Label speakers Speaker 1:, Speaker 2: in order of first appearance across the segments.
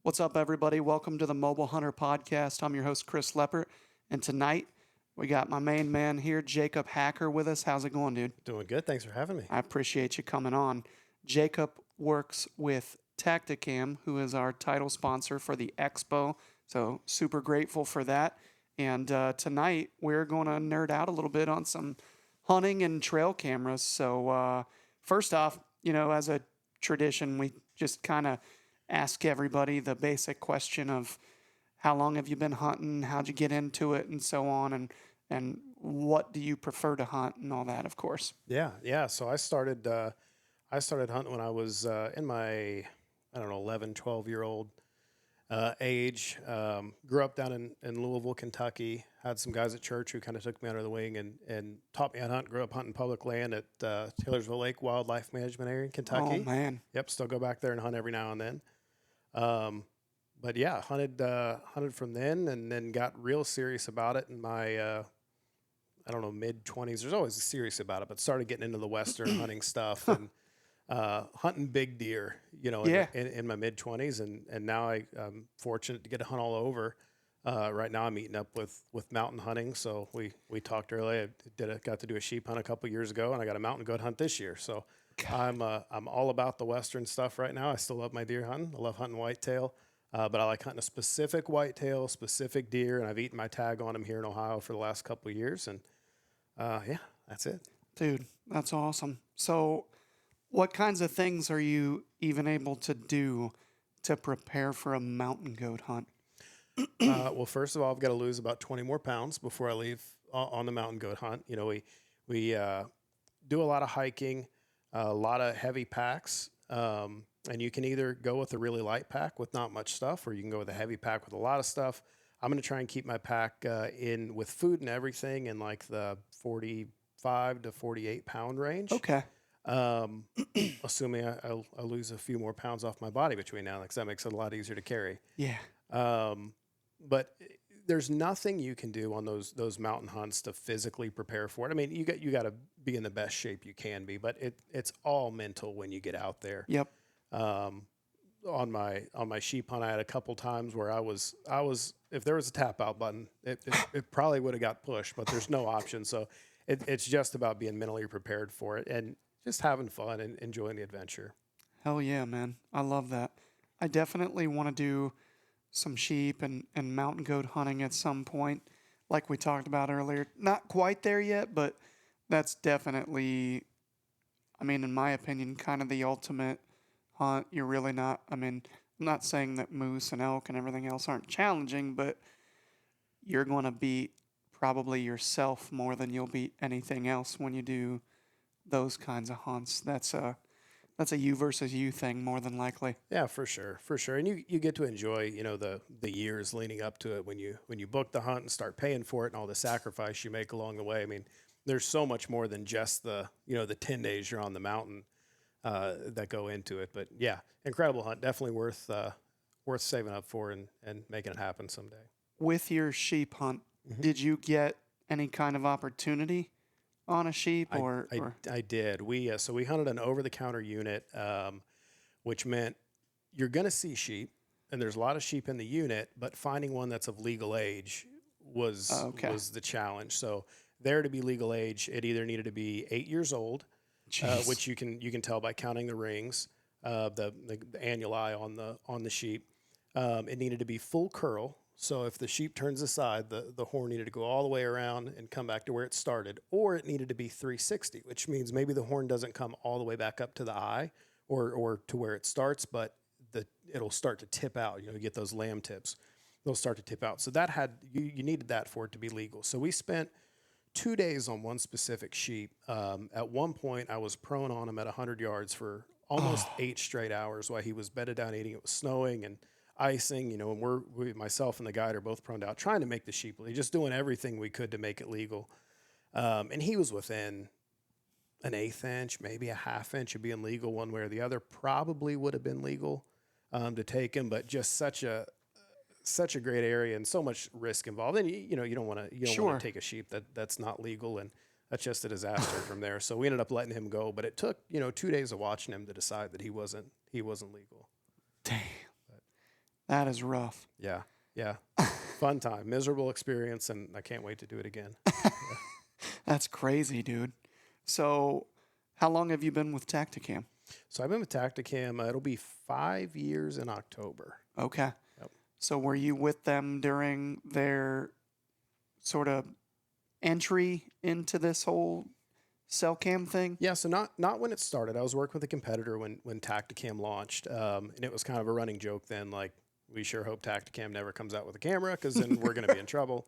Speaker 1: What's up, everybody? Welcome to the Mobile Hunter Podcast. I'm your host, Chris Leppert, and tonight we got my main man here, Jacob Hacker, with us. How's it going, dude?
Speaker 2: Doing good. Thanks for having me.
Speaker 1: I appreciate you coming on. Jacob works with TrailCam, who is our title sponsor for the Expo, so super grateful for that. And tonight we're going to nerd out a little bit on some hunting and trail cameras. So first off, as a tradition, we just kind of ask everybody the basic question of how long have you been hunting, how'd you get into it, and so on, and what do you prefer to hunt and all that, of course.
Speaker 2: Yeah. So I started hunting when I was in my, 11, 12-year-old age. Grew up down in Louisville, Kentucky. Had some guys at church who kind of took me under the wing and taught me how to hunt. Grew up hunting public land at Taylorsville Lake Wildlife Management Area in Kentucky.
Speaker 1: Oh, man.
Speaker 2: Yep, still go back there and hunt every now and then. But yeah, hunted from then, and then got real serious about it in my mid-20s. There's always serious about it, but started getting into the Western hunting stuff and hunting big deer,
Speaker 1: Yeah.
Speaker 2: in my mid-20s. And now I'm fortunate to get to hunt all over. Right now I'm meeting up with mountain hunting. So we talked earlier. I got to do a sheep hunt a couple years ago, and I got a mountain goat hunt this year. So I'm all about the Western stuff right now. I still love my deer hunting. I love hunting whitetail. But I like hunting a specific whitetail, specific deer, and I've eaten my tag on them here in Ohio for the last couple of years. And yeah, that's it.
Speaker 1: Dude, that's awesome. So what kinds of things are you even able to do to prepare for a mountain goat hunt?
Speaker 2: Well, first of all, I've got to lose about 20 more pounds before I leave on the mountain goat hunt. We do a lot of hiking, a lot of heavy packs, and you can either go with a really light pack with not much stuff, or you can go with a heavy pack with a lot of stuff. I'm going to try and keep my pack in with food and everything in like the 45 to 48 pound range.
Speaker 1: Okay.
Speaker 2: Assuming I lose a few more pounds off my body between now, because that makes it a lot easier to carry.
Speaker 1: Yeah.
Speaker 2: But there's nothing you can do on those mountain hunts to physically prepare for it. I mean, you got to be in the best shape you can be, but it's all mental when you get out there.
Speaker 1: Yep.
Speaker 2: On my sheep hunt, I had a couple times where I was if there was a tap out button, it probably would have got pushed, but there's no option. So it's just about being mentally prepared for it and just having fun and enjoying the adventure.
Speaker 1: Hell yeah, man. I love that. I definitely want to do some sheep and mountain goat hunting at some point, like we talked about earlier. Not quite there yet, but that's definitely, in my opinion, kind of the ultimate hunt. You're really not, I'm not saying that moose and elk and everything else aren't challenging, but you're going to beat probably yourself more than you'll beat anything else when you do those kinds of hunts. That's a you versus you thing more than likely.
Speaker 2: Yeah, for sure. And you get to enjoy, the years leading up to it when you book the hunt and start paying for it and all the sacrifice you make along the way. I mean, there's so much more than just the 10 days you're on the mountain that go into it. But yeah, incredible hunt. Definitely worth saving up for and making it happen someday.
Speaker 1: With your sheep hunt, did you get any kind of opportunity on a sheep or?
Speaker 2: I did. We hunted an over-the-counter unit, which meant you're going to see sheep, and there's a lot of sheep in the unit, but finding one that's of legal age was the challenge. So there to be legal age, it either needed to be 8 years old, which you can tell by counting the rings, the annuli on the sheep. It needed to be full curl. So if the sheep turns aside, the horn needed to go all the way around and come back to where it started, or it needed to be 360, which means maybe the horn doesn't come all the way back up to the eye or to where it starts, but it'll start to tip out. You get those lamb tips; they'll start to tip out. So that you needed that for it to be legal. So we spent 2 days on one specific sheep. At one point, I was prone on him at 100 yards for almost 8 straight hours while he was bedded down eating. It was snowing and icing, and myself and the guide are both prone out trying to make the sheep, just doing everything we could to make it legal. And he was within an 1/8 inch, maybe a 1/2 inch of being legal one way or the other. Probably would have been legal to take him, but just such a great area and so much risk involved. And you don't want to take a sheep that's not legal, and that's just a disaster from there. So we ended up letting him go, but it took 2 days of watching him to decide that he wasn't legal.
Speaker 1: Damn. That is rough.
Speaker 2: Yeah. Yeah. Fun time, miserable experience, and I can't wait to do it again. Yeah.
Speaker 1: That's crazy, dude. So, how long have you been with Tacticam?
Speaker 2: So I've been with Tacticam. It'll be 5 years in October.
Speaker 1: Okay.
Speaker 2: Yep.
Speaker 1: So, were you with them during their sort of entry into this whole cell cam thing?
Speaker 2: Yeah, so not when it started. I was working with a competitor when Tacticam launched, and it was kind of a running joke then, like, we sure hope Tacticam never comes out with a camera because then we're going to be in trouble.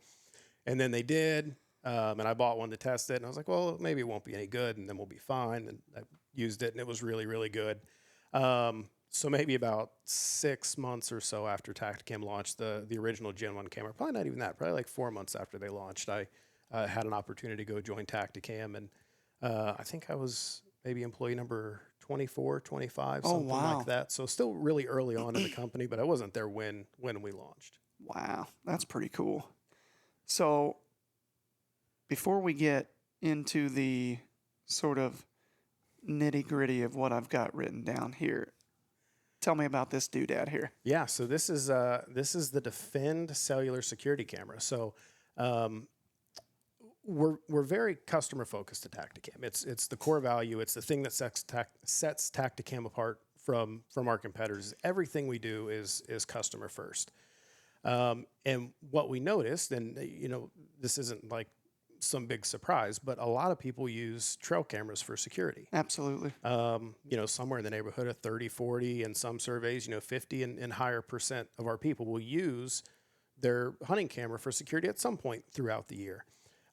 Speaker 2: And then they did, and I bought one to test it, and I was like, well, maybe it won't be any good, and then we'll be fine. And I used it, and it was really, really good. So maybe about 6 months or so after Tacticam launched the original Gen 1 camera, probably not even that, probably like 4 months after they launched, I had an opportunity to go join Tacticam, and I think I was maybe employee number 24, 25,
Speaker 1: Oh,
Speaker 2: something
Speaker 1: wow.
Speaker 2: like that. So still really early on in the company, but I wasn't there when we launched.
Speaker 1: Wow, that's pretty cool. So, before we get into the sort of nitty gritty of what I've got written down here, tell me about this doodad here.
Speaker 2: Yeah, so this is the Defend cellular security camera. So we're very customer focused at Tacticam. It's the core value. It's the thing that sets Tacticam apart from our competitors. Everything we do is customer first. And what we noticed, and this isn't like some big surprise, but a lot of people use trail cameras for security.
Speaker 1: Absolutely.
Speaker 2: Somewhere in the neighborhood of 30, 40, in some surveys, 50 and higher percent of our people will use their hunting camera for security at some point throughout the year.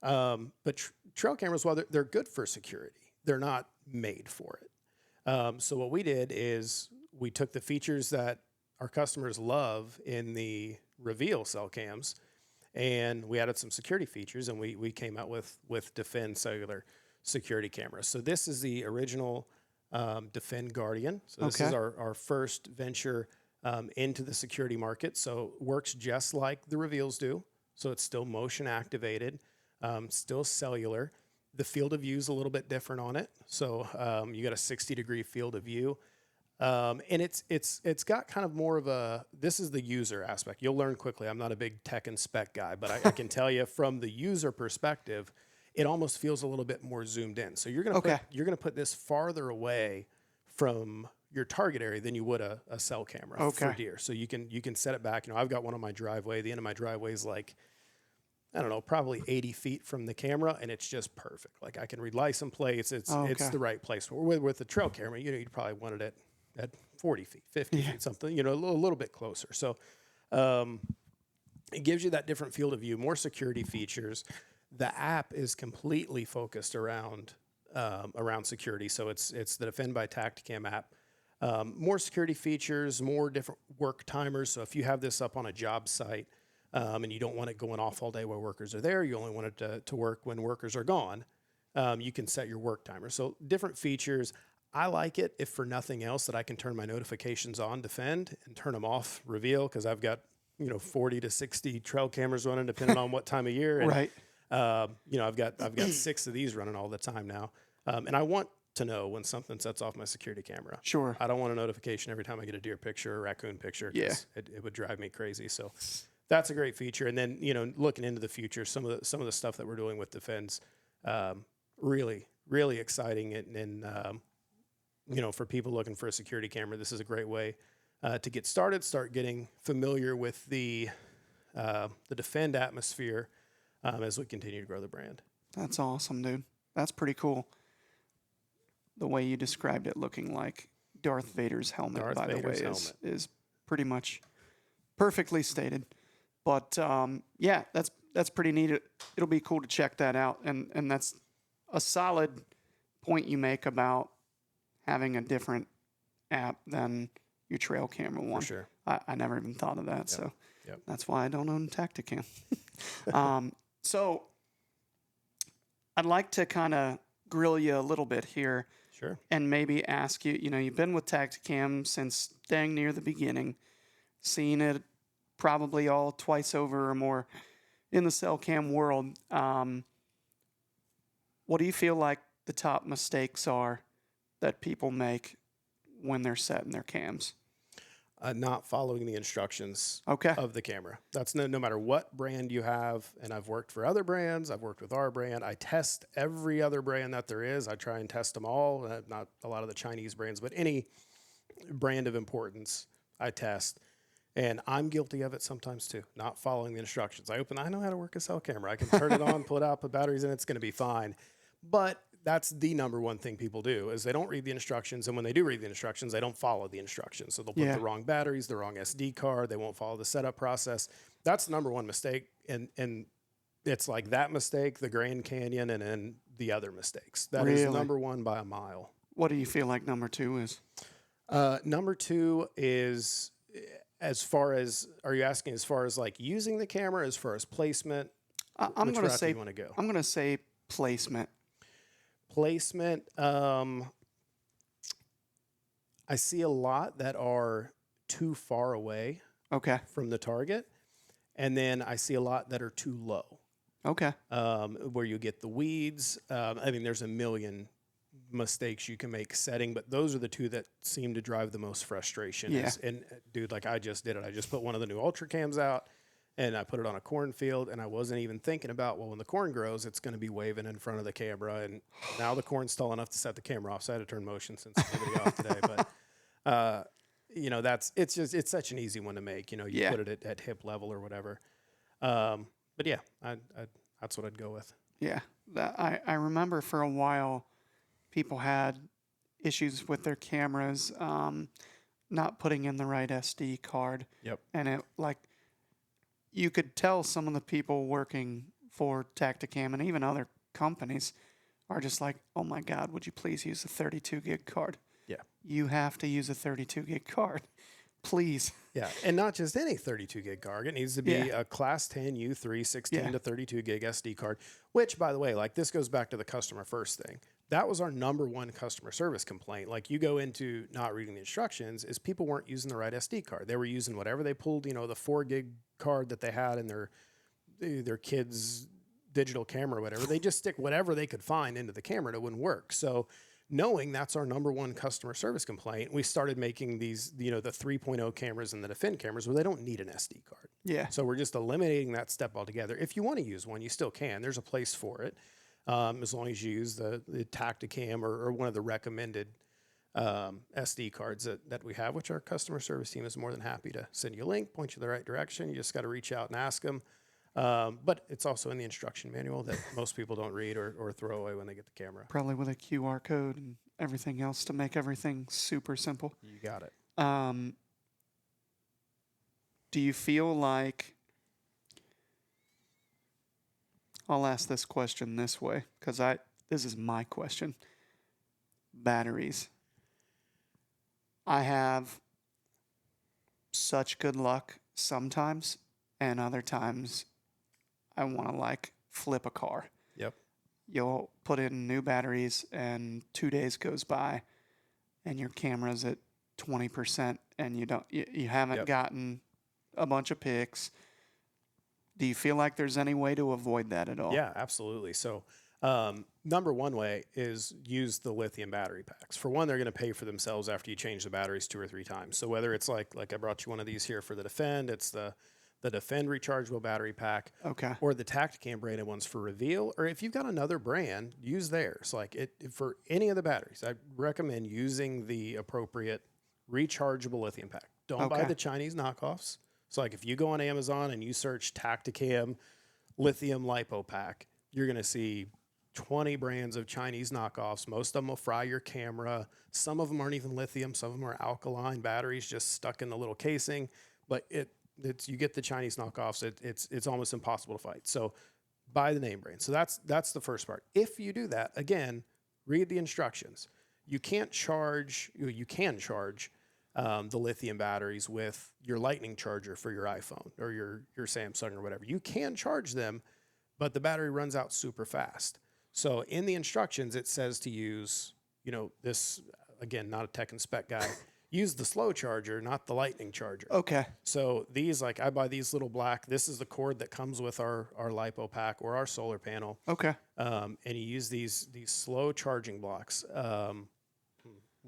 Speaker 2: But trail cameras, while they're good for security, they're not made for it. So what we did is we took the features that our customers love in the Reveal cell cams, and we added some security features, and we came out with Defend cellular security cameras. So this is the original Defend Guardian. So this is our first venture into the security market. So it works just like the Reveals do. So it's still motion activated, still cellular. The field of view is a little bit different on it. So you got a 60-degree field of view. And it's got kind of more of this is the user aspect. You'll learn quickly. I'm not a big tech and spec guy, but I can tell you from the user perspective, it almost feels a little bit more zoomed in. So you're gonna put this farther away from your target area than you would a cell camera for deer. So you can set it back. I've got one on my driveway. The end of my driveway is like, I don't know, probably 80 feet from the camera, and it's just perfect. Like I can read license plates. It's the right place. With the trail camera, you'd probably want it at 40 feet, 50 feet, something, a little bit closer. So it gives you that different field of view, more security features. The app is completely focused around security. So it's the Defend by Tacticam app. More security features, more different work timers. So if you have this up on a job site and you don't want it going off all day while workers are there, you only want it to work when workers are gone, you can set your work timer. So different features. I like it, if for nothing else, that I can turn my notifications on Defend and turn them off Reveal, because I've got 40 to 60 trail cameras running depending on what time of year. And,
Speaker 1: Right.
Speaker 2: I've got 6 of these running all the time now, and I want to know when something sets off my security camera.
Speaker 1: Sure.
Speaker 2: I don't want a notification every time I get a deer picture or raccoon picture.
Speaker 1: Yeah.
Speaker 2: It would drive me crazy. So that's a great feature. And then looking into the future, some of the stuff that we're doing with Defense, really really exciting. And for people looking for a security camera, this is a great way to get started, start getting familiar with the Defend atmosphere as we continue to grow the brand.
Speaker 1: That's awesome, dude. That's pretty cool. The way you described it looking like Darth Vader's helmet, is pretty much perfectly stated. But that's pretty neat. It'll be cool to check that out. And that's a solid point you make about having a different app than your trail camera one.
Speaker 2: For sure.
Speaker 1: I never even thought of that.
Speaker 2: Yep.
Speaker 1: So
Speaker 2: Yep.
Speaker 1: that's why I don't own Tacticam. So I'd like to kind of grill you a little bit here.
Speaker 2: Sure.
Speaker 1: And maybe ask you, you've been with Tacticam since dang near the beginning, seen it probably all twice over or more in the cell cam world. What do you feel like the top mistakes are that people make when they're setting their cams?
Speaker 2: Not following the instructions
Speaker 1: Okay.
Speaker 2: of the camera. That's no matter what brand you have. And I've worked for other brands. I've worked with our brand. I test every other brand that there is. I try and test them all. Not a lot of the Chinese brands, but any brand of importance I test. And I'm guilty of it sometimes too, not following the instructions. I know how to work a cell camera. I can turn it on, pull it out, put batteries in, it's going to be fine. But that's the number one thing people do is they don't read the instructions. And when they do read the instructions, they don't follow the instructions. So they'll put
Speaker 1: Yeah.
Speaker 2: the wrong batteries, the wrong SD card. They won't follow the setup process. That's the number one mistake. And it's like that mistake, the Grand Canyon, and then the other mistakes. That is
Speaker 1: Really?
Speaker 2: number one by a mile.
Speaker 1: What do you feel like number 2 is?
Speaker 2: Number 2 is as far as, are you asking as far as like using the camera, as far as placement?
Speaker 1: I'm
Speaker 2: Which
Speaker 1: going to
Speaker 2: route do
Speaker 1: say
Speaker 2: you want to go?
Speaker 1: I'm going to say placement.
Speaker 2: Placement. I see a lot that are too far away
Speaker 1: Okay.
Speaker 2: from the target, and then I see a lot that are too low,
Speaker 1: Okay.
Speaker 2: where you get the weeds. I mean, there's a million mistakes you can make setting, but those are the two that seem to drive the most frustration.
Speaker 1: Yeah.
Speaker 2: And dude, like I just did it. I just put one of the new TrailCams out and I put it on a cornfield, and I wasn't even thinking about, well, when the corn grows, it's going to be waving in front of the camera. And now the corn's tall enough to set the camera off. So I had to turn motion sensitivity off today. But, you know, it's such an easy one to make. You know, you
Speaker 1: Yeah.
Speaker 2: put it at hip level or whatever. But yeah, that's what I'd go with.
Speaker 1: Yeah. I remember for a while people had issues with their cameras not putting in the right SD card.
Speaker 2: Yep.
Speaker 1: And it like you could tell some of the people working for Tacticam and even other companies are just like, oh my God, would you please use a 32 gig card?
Speaker 2: Yeah.
Speaker 1: You have to use a 32 gig card. Please.
Speaker 2: Yeah, and not just any 32 gig card. It needs to be
Speaker 1: Yeah.
Speaker 2: a Class 10 U3 16
Speaker 1: Yeah.
Speaker 2: to 32 gig SD card, which, by the way, like this goes back to the customer first thing. That was our number one customer service complaint. Like you go into not reading the instructions is people weren't using the right SD card. They were using whatever they pulled, you know, the 4 gig card that they had in their kids' digital camera or whatever. They just stick whatever they could find into the camera and it wouldn't work. So knowing that's our number one customer service complaint, we started making these, you know, the 3.0 cameras and the Defend cameras where they don't need an SD card.
Speaker 1: Yeah.
Speaker 2: So we're just eliminating that step altogether. If you want to use one, you still can. There's a place for it, as long as you use the Tacticam or one of the recommended SD cards that we have, which our customer service team is more than happy to send you a link, point you the right direction. You just got to reach out and ask them. But it's also in the instruction manual that most people don't read or throw away when they get the camera.
Speaker 1: Probably with a QR code and everything else to make everything super simple.
Speaker 2: You got it.
Speaker 1: Do you feel like, I'll ask this question this way because this is my question. Batteries. I have such good luck sometimes, and other times I want to like flip a car.
Speaker 2: Yep.
Speaker 1: You'll put in new batteries and 2 days goes by and your camera's at 20% and you haven't
Speaker 2: Yep.
Speaker 1: gotten a bunch of pics. Do you feel like there's any way to avoid that at all?
Speaker 2: Yeah, absolutely. So number one way is use the lithium battery packs. For one, they're going to pay for themselves after you change the batteries 2 or 3 times. So whether it's like I brought you one of these here for the Defend, it's the Defend rechargeable battery pack,
Speaker 1: Okay.
Speaker 2: or the Tacticam branded ones for Reveal, or if you've got another brand, use theirs. Like for any of the batteries, I recommend using the appropriate rechargeable lithium pack. Don't buy
Speaker 1: Okay.
Speaker 2: the Chinese knockoffs. So like if you go on Amazon and you search Tacticam lithium lipo pack, you're going to see 20 brands of Chinese knockoffs. Most of them will fry your camera. Some of them aren't even lithium. Some of them are alkaline batteries just stuck in the little casing. But you get the Chinese knockoffs. It's almost impossible to fight. So buy the name brand. So that's the first part. If you do that, again, read the instructions. You can charge the lithium batteries with your lightning charger for your iPhone or your Samsung or whatever. You can charge them, but the battery runs out super fast. So in the instructions, it says to use, this, again, not a tech and spec guy, use the slow charger, not the lightning charger.
Speaker 1: Okay.
Speaker 2: So these, I buy these little black, this is the cord that comes with our LiPo pack or our solar panel.
Speaker 1: Okay.
Speaker 2: And you use these slow charging blocks.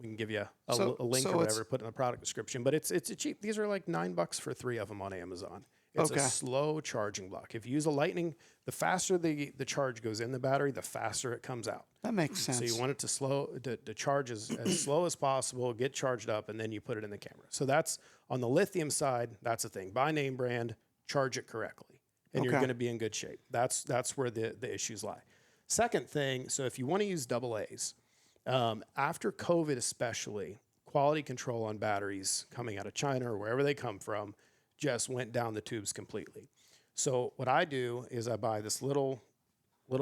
Speaker 2: We can give you
Speaker 1: So
Speaker 2: a link or
Speaker 1: so it's
Speaker 2: whatever, put in the product description. But it's a cheap. These are like $9 for 3 of them on Amazon. It's a
Speaker 1: okay.
Speaker 2: slow charging block. If you use a lightning, the faster the charge goes in the battery, the faster it comes out.
Speaker 1: That makes
Speaker 2: So you
Speaker 1: sense.
Speaker 2: want it to charge as slow as possible, get charged up, and then you put it in the camera. So that's on the lithium side. That's the thing. Buy name brand, charge it correctly, and you're
Speaker 1: Okay.
Speaker 2: going to be in good shape. That's where the issues lie. Second thing. So if you want to use AA's, after COVID especially, quality control on batteries coming out of China or wherever they come from just went down the tubes completely. So what I do is I buy this little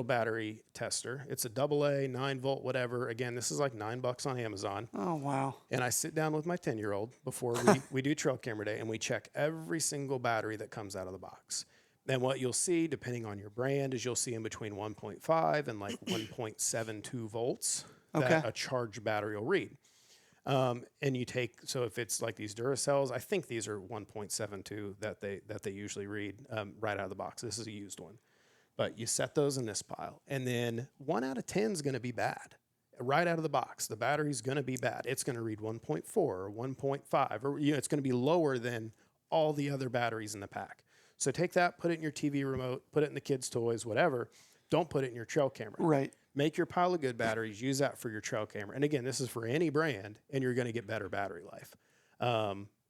Speaker 2: battery tester. It's a AA, 9 volt, whatever. Again, this is like $9 on Amazon.
Speaker 1: Oh wow.
Speaker 2: And I sit down with my 10-year-old before we do trail camera day, and we check every single battery that comes out of the box. Then what you'll see, depending on your brand, is you'll see in between 1.5 and like 1.72 volts
Speaker 1: Okay.
Speaker 2: that a charged battery will read. And you take, so if it's like these Duracells, I think these are 1.72 that they usually read right out of the box. This is a used one. But you set those in this pile, and then 1 out of 10 is going to be bad. Right out of the box, the battery's going to be bad. It's going to read 1.4 or 1.5, or it's going to be lower than all the other batteries in the pack. So take that, put it in your TV remote, put it in the kids' toys, whatever. Don't put it in your trail camera.
Speaker 1: Right.
Speaker 2: Make your pile of good batteries, use that for your trail camera. And again, this is for any brand, and you're going to get better battery life.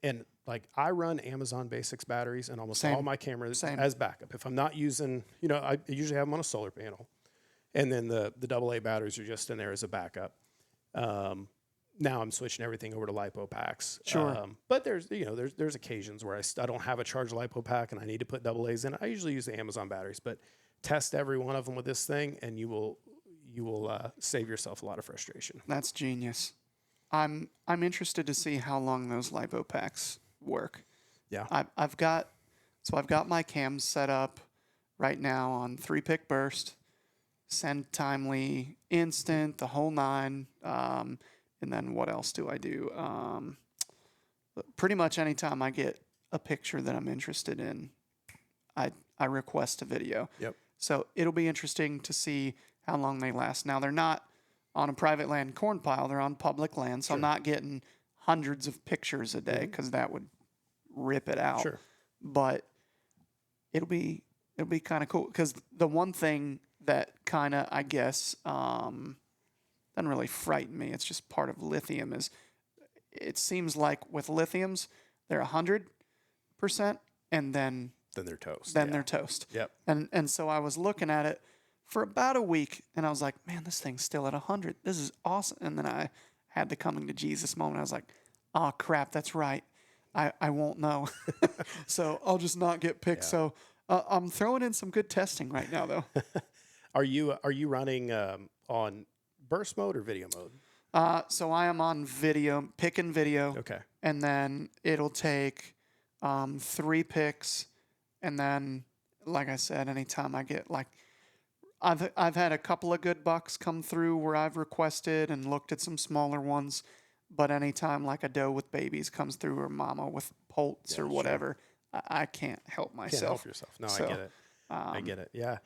Speaker 2: And like I run Amazon Basics batteries in almost all my cameras as backup. If I'm not using, I usually have them on a solar panel, and then the AA batteries are just in there as a backup. Now I'm switching everything over to LiPo packs.
Speaker 1: Sure.
Speaker 2: But there's occasions where I don't have a charged LiPo pack and I need to put AA's in. I usually use the Amazon batteries, but test every one of them with this thing, and you will save yourself a lot of frustration.
Speaker 1: That's genius. I'm interested to see how long those LiPo packs work.
Speaker 2: Yeah.
Speaker 1: I've got my cams set up right now on 3-pick burst, send timely, instant, the whole nine. And then what else do I do? Pretty much anytime I get a picture that I'm interested in, I request a video.
Speaker 2: Yep.
Speaker 1: So it'll be interesting to see how long they last. Now they're not on a private land corn pile; they're on public land, so I'm not getting hundreds of pictures a day because that would rip it out.
Speaker 2: Sure.
Speaker 1: But it'll be kind of cool because the one thing that kind of I guess doesn't really frighten me. It's just part of lithium. Is it seems like with lithiums they're 100%, and then
Speaker 2: they're toast.
Speaker 1: They're toast.
Speaker 2: Yep.
Speaker 1: And so I was looking at it for about a week, and I was like, man, this thing's still at 100. This is awesome. And then I had the coming to Jesus moment. I was like, oh crap, that's right. I won't know. So I'll just not get picked. Yeah. So I'm throwing in some good testing right now, though.
Speaker 2: Are you running on burst mode or video mode?
Speaker 1: So I am on video, pick and video.
Speaker 2: Okay.
Speaker 1: And then it'll take 3 picks, and then, like I said, anytime I get I've had a couple of good bucks come through where I've requested and looked at some smaller ones, but anytime like a doe with babies comes through or mama with poults or whatever, I can't help myself.
Speaker 2: Can't help yourself. No,
Speaker 1: So,
Speaker 2: I get it. I get it. Yeah.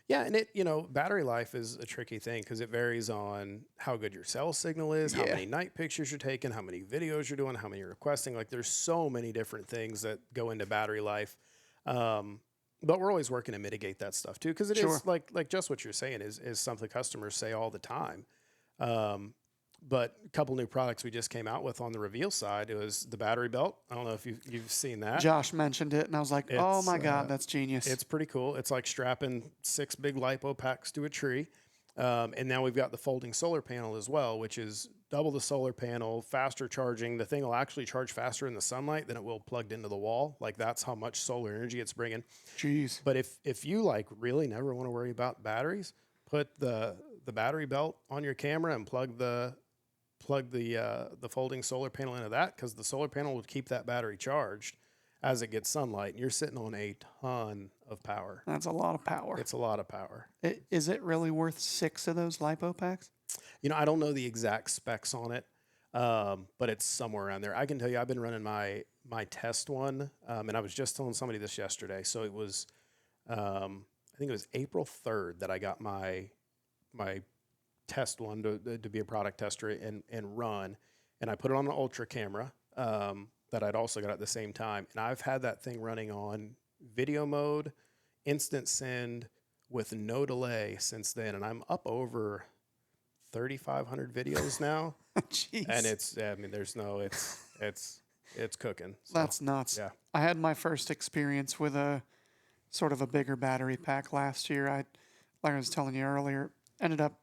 Speaker 2: Yeah, and battery life is a tricky thing because it varies on how good your cell signal is, how many night pictures you're taking, how many videos you're doing, how many you're requesting. Like there's so many different things that go into battery life. But we're always working to mitigate that stuff too, because it is like just what you're saying is something customers say all the time. But a couple new products we just came out with on the Reveal side, it was the battery belt. I don't know if you've seen that.
Speaker 1: Josh mentioned it, and I was like, oh my God, that's genius.
Speaker 2: It's pretty cool. It's like strapping 6 big LiPo packs to a tree. And now we've got the folding solar panel as well, which is double the solar panel, faster charging. The thing will actually charge faster in the sunlight than it will plugged into the wall. Like that's how much solar energy it's bringing.
Speaker 1: Jeez.
Speaker 2: But if you like really never want to worry about batteries, put the battery belt on your camera and plug the folding solar panel into that, because the solar panel will keep that battery charged as it gets sunlight, and you're sitting on a ton of power.
Speaker 1: That's a lot of power.
Speaker 2: It's a lot of power.
Speaker 1: Is it really worth 6 of those LiPo packs?
Speaker 2: I don't know the exact specs on it, but it's somewhere around there. I can tell you I've been running my test one, and I was just telling somebody this yesterday. So it was, I think it was April 3rd that I got my test one to be a product tester and run. and I put it on an ultra camera that I'd also got at the same time. And I've had that thing running on video mode, instant send with no delay since then. And I'm up over 3,500 videos now.
Speaker 1: Jeez.
Speaker 2: And it's cooking. So,
Speaker 1: That's nuts.
Speaker 2: yeah.
Speaker 1: I had my first experience with a sort of a bigger battery pack last year. Like I was telling you earlier, ended up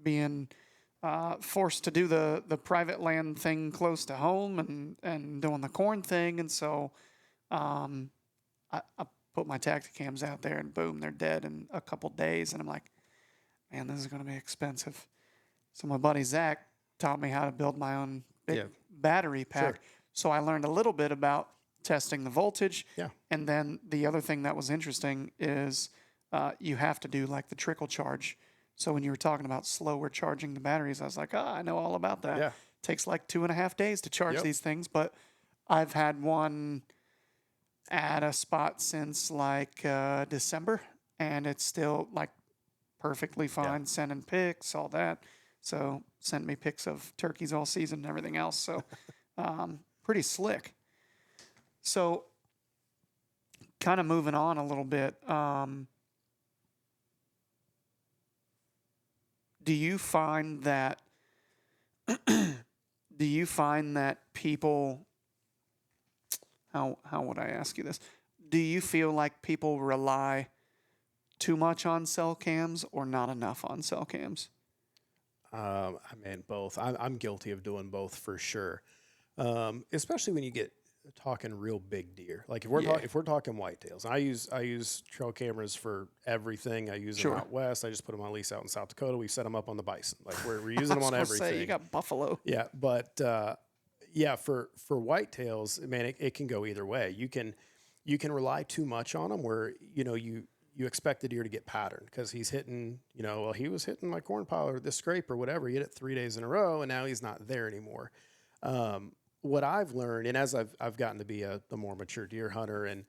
Speaker 1: being forced to do the private land thing close to home and doing the corn thing. And so I put my Tacticams out there and boom, they're dead in a couple days. And I'm like, man, this is going to be expensive. So my buddy Zach taught me how to build my own big battery pack.
Speaker 2: Sure.
Speaker 1: So I learned a little bit about testing the voltage.
Speaker 2: Yeah.
Speaker 1: And then the other thing that was interesting is you have to do like the trickle charge. So when you were talking about slower charging the batteries, I was like, I know all about that.
Speaker 2: Yeah.
Speaker 1: Takes like 2.5 days to charge
Speaker 2: Yep.
Speaker 1: these things. But I've had one at a spot since like December, and it's still like perfectly fine, sending pics, all that. So sent me pics of turkeys all season and everything else. So pretty slick. So kind of moving on a little bit. Do you find that people, how would I ask you this? Do you feel like people rely too much on cell cams or not enough on cell cams?
Speaker 2: I mean, both. I'm guilty of doing both for sure. Especially when you get talking real big deer. Like if we're talking whitetails, I use trail cameras for everything. I use them out west. I just put them on lease out in South Dakota. We set them up on the bison. Like we're using them on everything.
Speaker 1: Say, you got buffalo.
Speaker 2: Yeah, but for whitetails, man, it can go either way. You can rely too much on them, where you expect the deer to get patterned because he's hitting. He was hitting my corn pile or this scrape or whatever. He hit it 3 days in a row, and now he's not there anymore. What I've learned, and as I've gotten to be a more mature deer hunter, and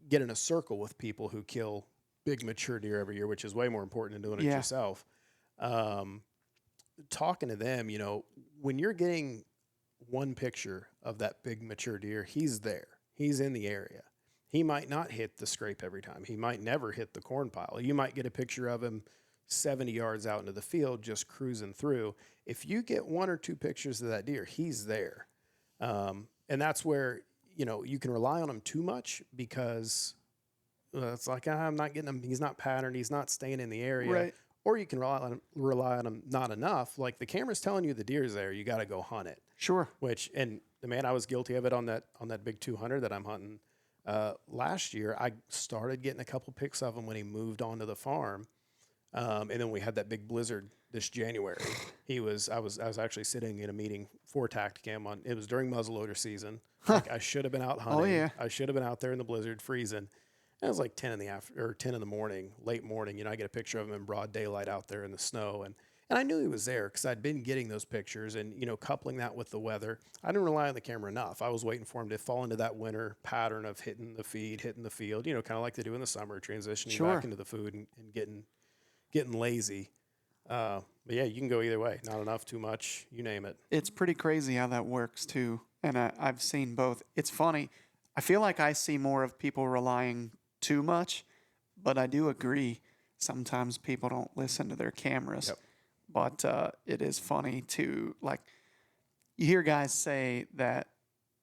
Speaker 2: get in a circle with people who kill big mature deer every year, which is way more important than doing it yourself. Talking to them, when you're getting one picture of that big mature deer, he's there. He's in the area. He might not hit the scrape every time. He might never hit the corn pile. You might get a picture of him 70 yards out into the field just cruising through. If you get 1 or 2 pictures of that deer, he's there. And that's where, you can rely on him too much because it's like, I'm not getting him. He's not patterned. He's not staying in the area.
Speaker 1: Right.
Speaker 2: Or you can rely on him not enough. Like the camera's telling you the deer's there. You got to go hunt it.
Speaker 1: Sure.
Speaker 2: I was guilty of it on that big 200 that I'm hunting. Last year, I started getting a couple pics of him when he moved onto the farm. And then we had that big blizzard this January. I was actually sitting in a meeting for TactiCam it was during muzzleloader season. Like I should have been out hunting.
Speaker 1: Oh, yeah.
Speaker 2: I should have been out there in the blizzard freezing. And it was like 10 in the morning, late morning. I get a picture of him in broad daylight out there in the snow. And I knew he was there because I'd been getting those pictures and, coupling that with the weather. I didn't rely on the camera enough. I was waiting for him to fall into that winter pattern of hitting the feed, hitting the field, kind of like they do in the summer, transitioning back into the food and getting lazy. But yeah, you can go either way. Not enough, too much, you name it.
Speaker 1: It's pretty crazy how that works too. And I've seen both. It's funny. I feel like I see more of people relying too much, but I do agree. Sometimes people don't listen to their cameras.
Speaker 2: Yep.
Speaker 1: But it is funny to, like, you hear guys say that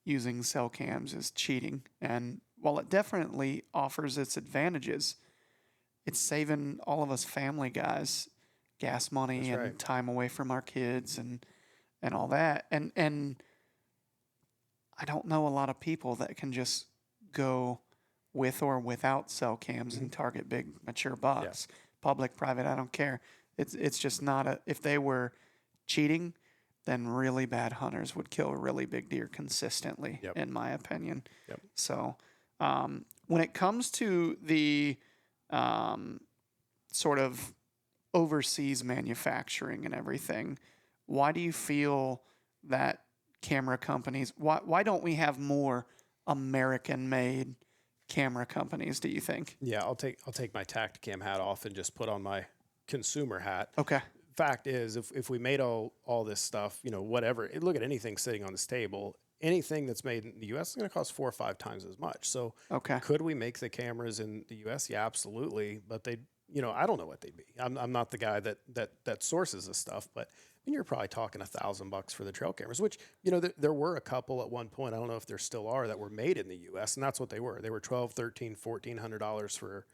Speaker 1: using cell cams is cheating. And while it definitely offers its advantages, it's saving all of us family guys gas money and time away from our kids and all that. And I don't know a lot of people that can just go with or without cell cams and target big mature bucks. Yeah. Public, private, I don't care. It's just not if they were cheating, then really bad hunters would kill really big deer consistently, in my opinion. Yep. So when it comes to the sort of overseas manufacturing and everything, why do you feel that camera companies, why don't we have more American-made camera companies, do you think?
Speaker 2: Yeah, I'll take my Tacticam hat off and just put on my consumer hat.
Speaker 1: Okay.
Speaker 2: fact is, if we made all this stuff, whatever, look at anything sitting on this table, anything that's made in the U.S. is going to cost 4 or 5 times as much. So
Speaker 1: Okay.
Speaker 2: could we make the cameras in the U.S.? Yeah, absolutely. But I don't know what they'd be. I'm not the guy that sources this stuff, but you're probably talking $1,000 for the trail cameras, which, there were a couple at one point, I don't know if there still are, that were made in the U.S., and that's what they were. They were $1,200, $1,300, $1,400 for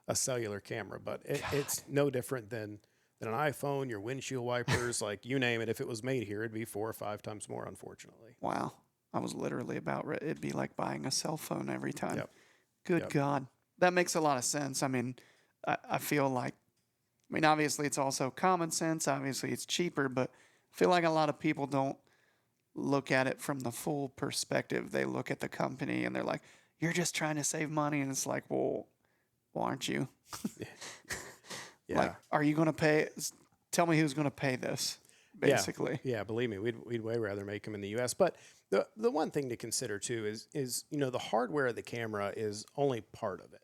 Speaker 2: a cellular camera, but it's no different than an iPhone, your windshield wipers, like you name it. If it was made here, it'd be 4 or 5 times more, unfortunately.
Speaker 1: Wow. I was literally about ready. It'd be like buying a cell phone every time.
Speaker 2: Yep.
Speaker 1: Good
Speaker 2: Yep.
Speaker 1: God. That makes a lot of sense. I mean, I feel like, obviously it's also common sense. Obviously it's cheaper, but I feel like a lot of people don't look at it from the full perspective. They look at the company and they're like, you're just trying to save money. And it's like, well aren't you?
Speaker 2: Yeah.
Speaker 1: Like, are you going to pay? Tell me who's going to pay this, basically.
Speaker 2: Yeah, believe me, we'd way rather make them in the U.S. But the one thing to consider too is the hardware of the camera is only part of it.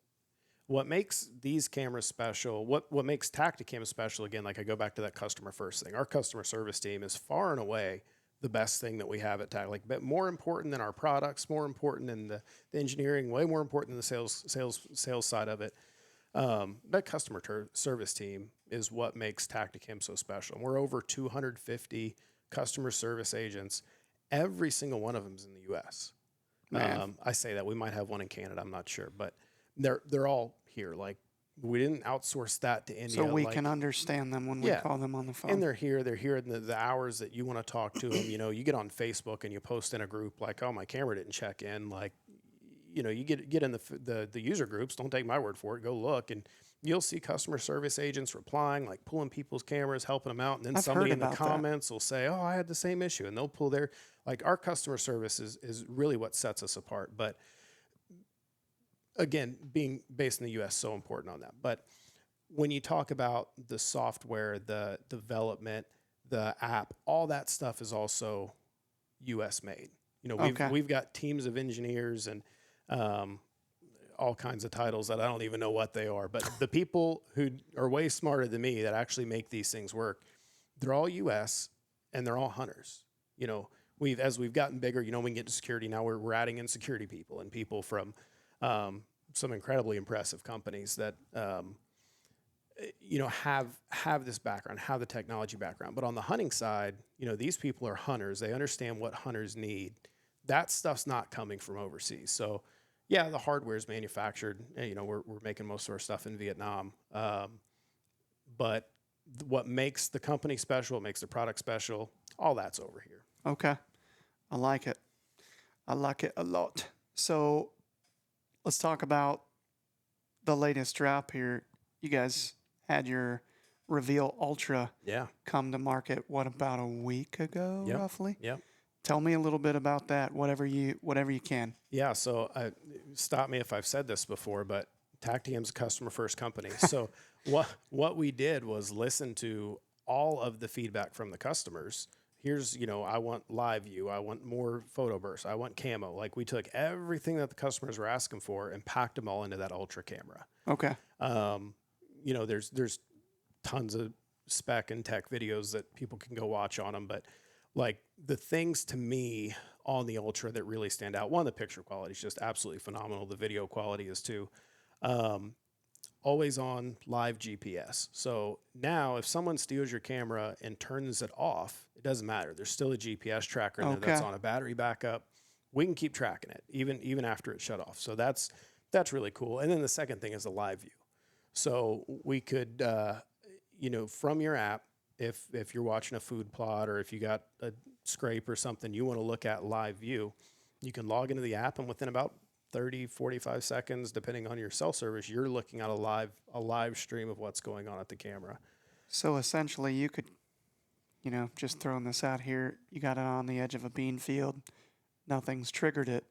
Speaker 2: What makes these cameras special, what makes Tacticam special, again, like I go back to that customer first thing. Our customer service team is far and away the best thing that we have at Tac. But more important than our products, more important than the engineering, way more important than the sales side of it. That customer service team is what makes Tacticam so special. And we're over 250 customer service agents. Every single one of them is in the U.S. I say that we might have one in Canada. I'm not sure, but they're all here. Like, we didn't outsource that to India.
Speaker 1: So we can understand them when we call them on the phone.
Speaker 2: And they're here in the hours that you want to talk to them. You get on Facebook and you post in a group like, oh, my camera didn't check in. Like, you get in the user groups. Don't take my word for it. Go look, and you'll see customer service agents replying, like pulling people's cameras, helping them out. And then somebody in the comments will say, oh, I had the same issue. And they'll pull like, our customer service is really what sets us apart. But again, being based in the U.S. so important on that. But when you talk about the software, the development, the app, all that stuff is also U.S. made. We've got teams of engineers and all kinds of titles that I don't even know what they are. But the people who are way smarter than me that actually make these things work, they're all U.S. and they're all hunters. As we've gotten bigger, we can get to security now. We're adding in security people and people from some incredibly impressive companies that have this background, have the technology background. But on the hunting side, these people are hunters. They understand what hunters need. That stuff's not coming from overseas. So, yeah, the hardware is manufactured. We're making most of our stuff in Vietnam. But what makes the company special, what makes the product special, all that's over here.
Speaker 1: Okay. I like it. I like it a lot. So let's talk about the latest drop here. You guys had your Reveal Ultra come to market, about a week ago, roughly?
Speaker 2: Yep.
Speaker 1: Tell me a little bit about that, whatever you can.
Speaker 2: Yeah, so stop me if I've said this before, but Tacticam's a customer-first company. So what we did was listen to all of the feedback from the customers. Here's, I want live view. I want more photo bursts. I want camo. Like, we took everything that the customers were asking for and packed them all into that Ultra camera.
Speaker 1: Okay.
Speaker 2: There's tons of spec and tech videos that people can go watch on them. But, like, the things to me on the Ultra that really stand out, one, the picture quality is just absolutely phenomenal. The video quality is too. Always on live GPS. So now if someone steals your camera and turns it off, it doesn't matter. There's still a GPS tracker in there that's on a battery backup. We can keep tracking it even after it's shut off. So that's really cool. And then the second thing is the live view. So we could, from your app, if you're watching a food plot or if you got a scrape or something you want to look at live view, you can log into the app, and within about 30, 45 seconds, depending on your cell service, you're looking at a live stream of what's going on at the camera.
Speaker 1: So essentially you could, just throwing this out here, you got it on the edge of a bean field, nothing's triggered it,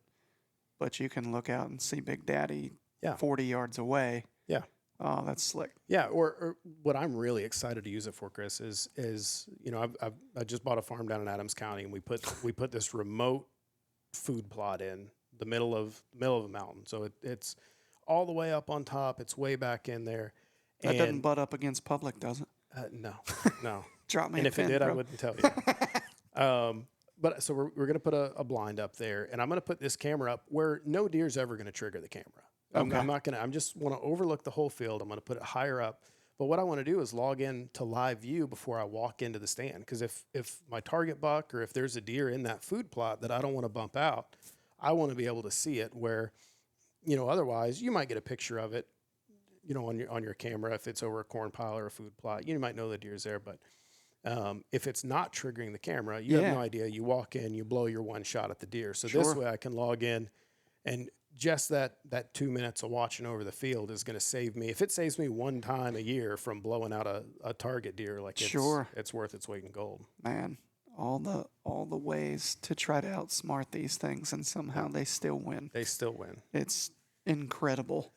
Speaker 1: but you can look out and see Big Daddy 40 yards away.
Speaker 2: Yeah.
Speaker 1: Oh, that's slick.
Speaker 2: Yeah, or what I'm really excited to use it for, Chris, is I just bought a farm down in Adams County, and we put this remote food plot in the middle of a mountain. So it's all the way up on top. It's way back in there.
Speaker 1: That doesn't butt up against public, does it?
Speaker 2: No, no.
Speaker 1: Drop me
Speaker 2: And
Speaker 1: a
Speaker 2: if it
Speaker 1: pin,
Speaker 2: did, I
Speaker 1: bro.
Speaker 2: wouldn't tell you. But so we're going to put a blind up there, and I'm going to put this camera up where no deer's ever going to trigger the camera.
Speaker 1: Okay.
Speaker 2: I'm not going to, I'm just want to overlook the whole field. I'm going to put it higher up. But what I want to do is log in to live view before I walk into the stand. Because if my target buck or if there's a deer in that food plot that I don't want to bump out, I want to be able to see it where, otherwise you might get a picture of it, on your camera if it's over a corn pile or a food plot. You might know the deer's there, but if it's not triggering the camera, you have
Speaker 1: Yeah.
Speaker 2: no idea. You walk in, you blow your one shot at the deer. So this
Speaker 1: Sure.
Speaker 2: way I can log in, and just that 2 minutes of watching over the field is going to save me. If it saves me one time a year from blowing out a target deer, like
Speaker 1: Sure.
Speaker 2: it's worth its weight in gold.
Speaker 1: Man, all the ways to try to outsmart these things, and somehow they still win.
Speaker 2: They still win.
Speaker 1: It's incredible.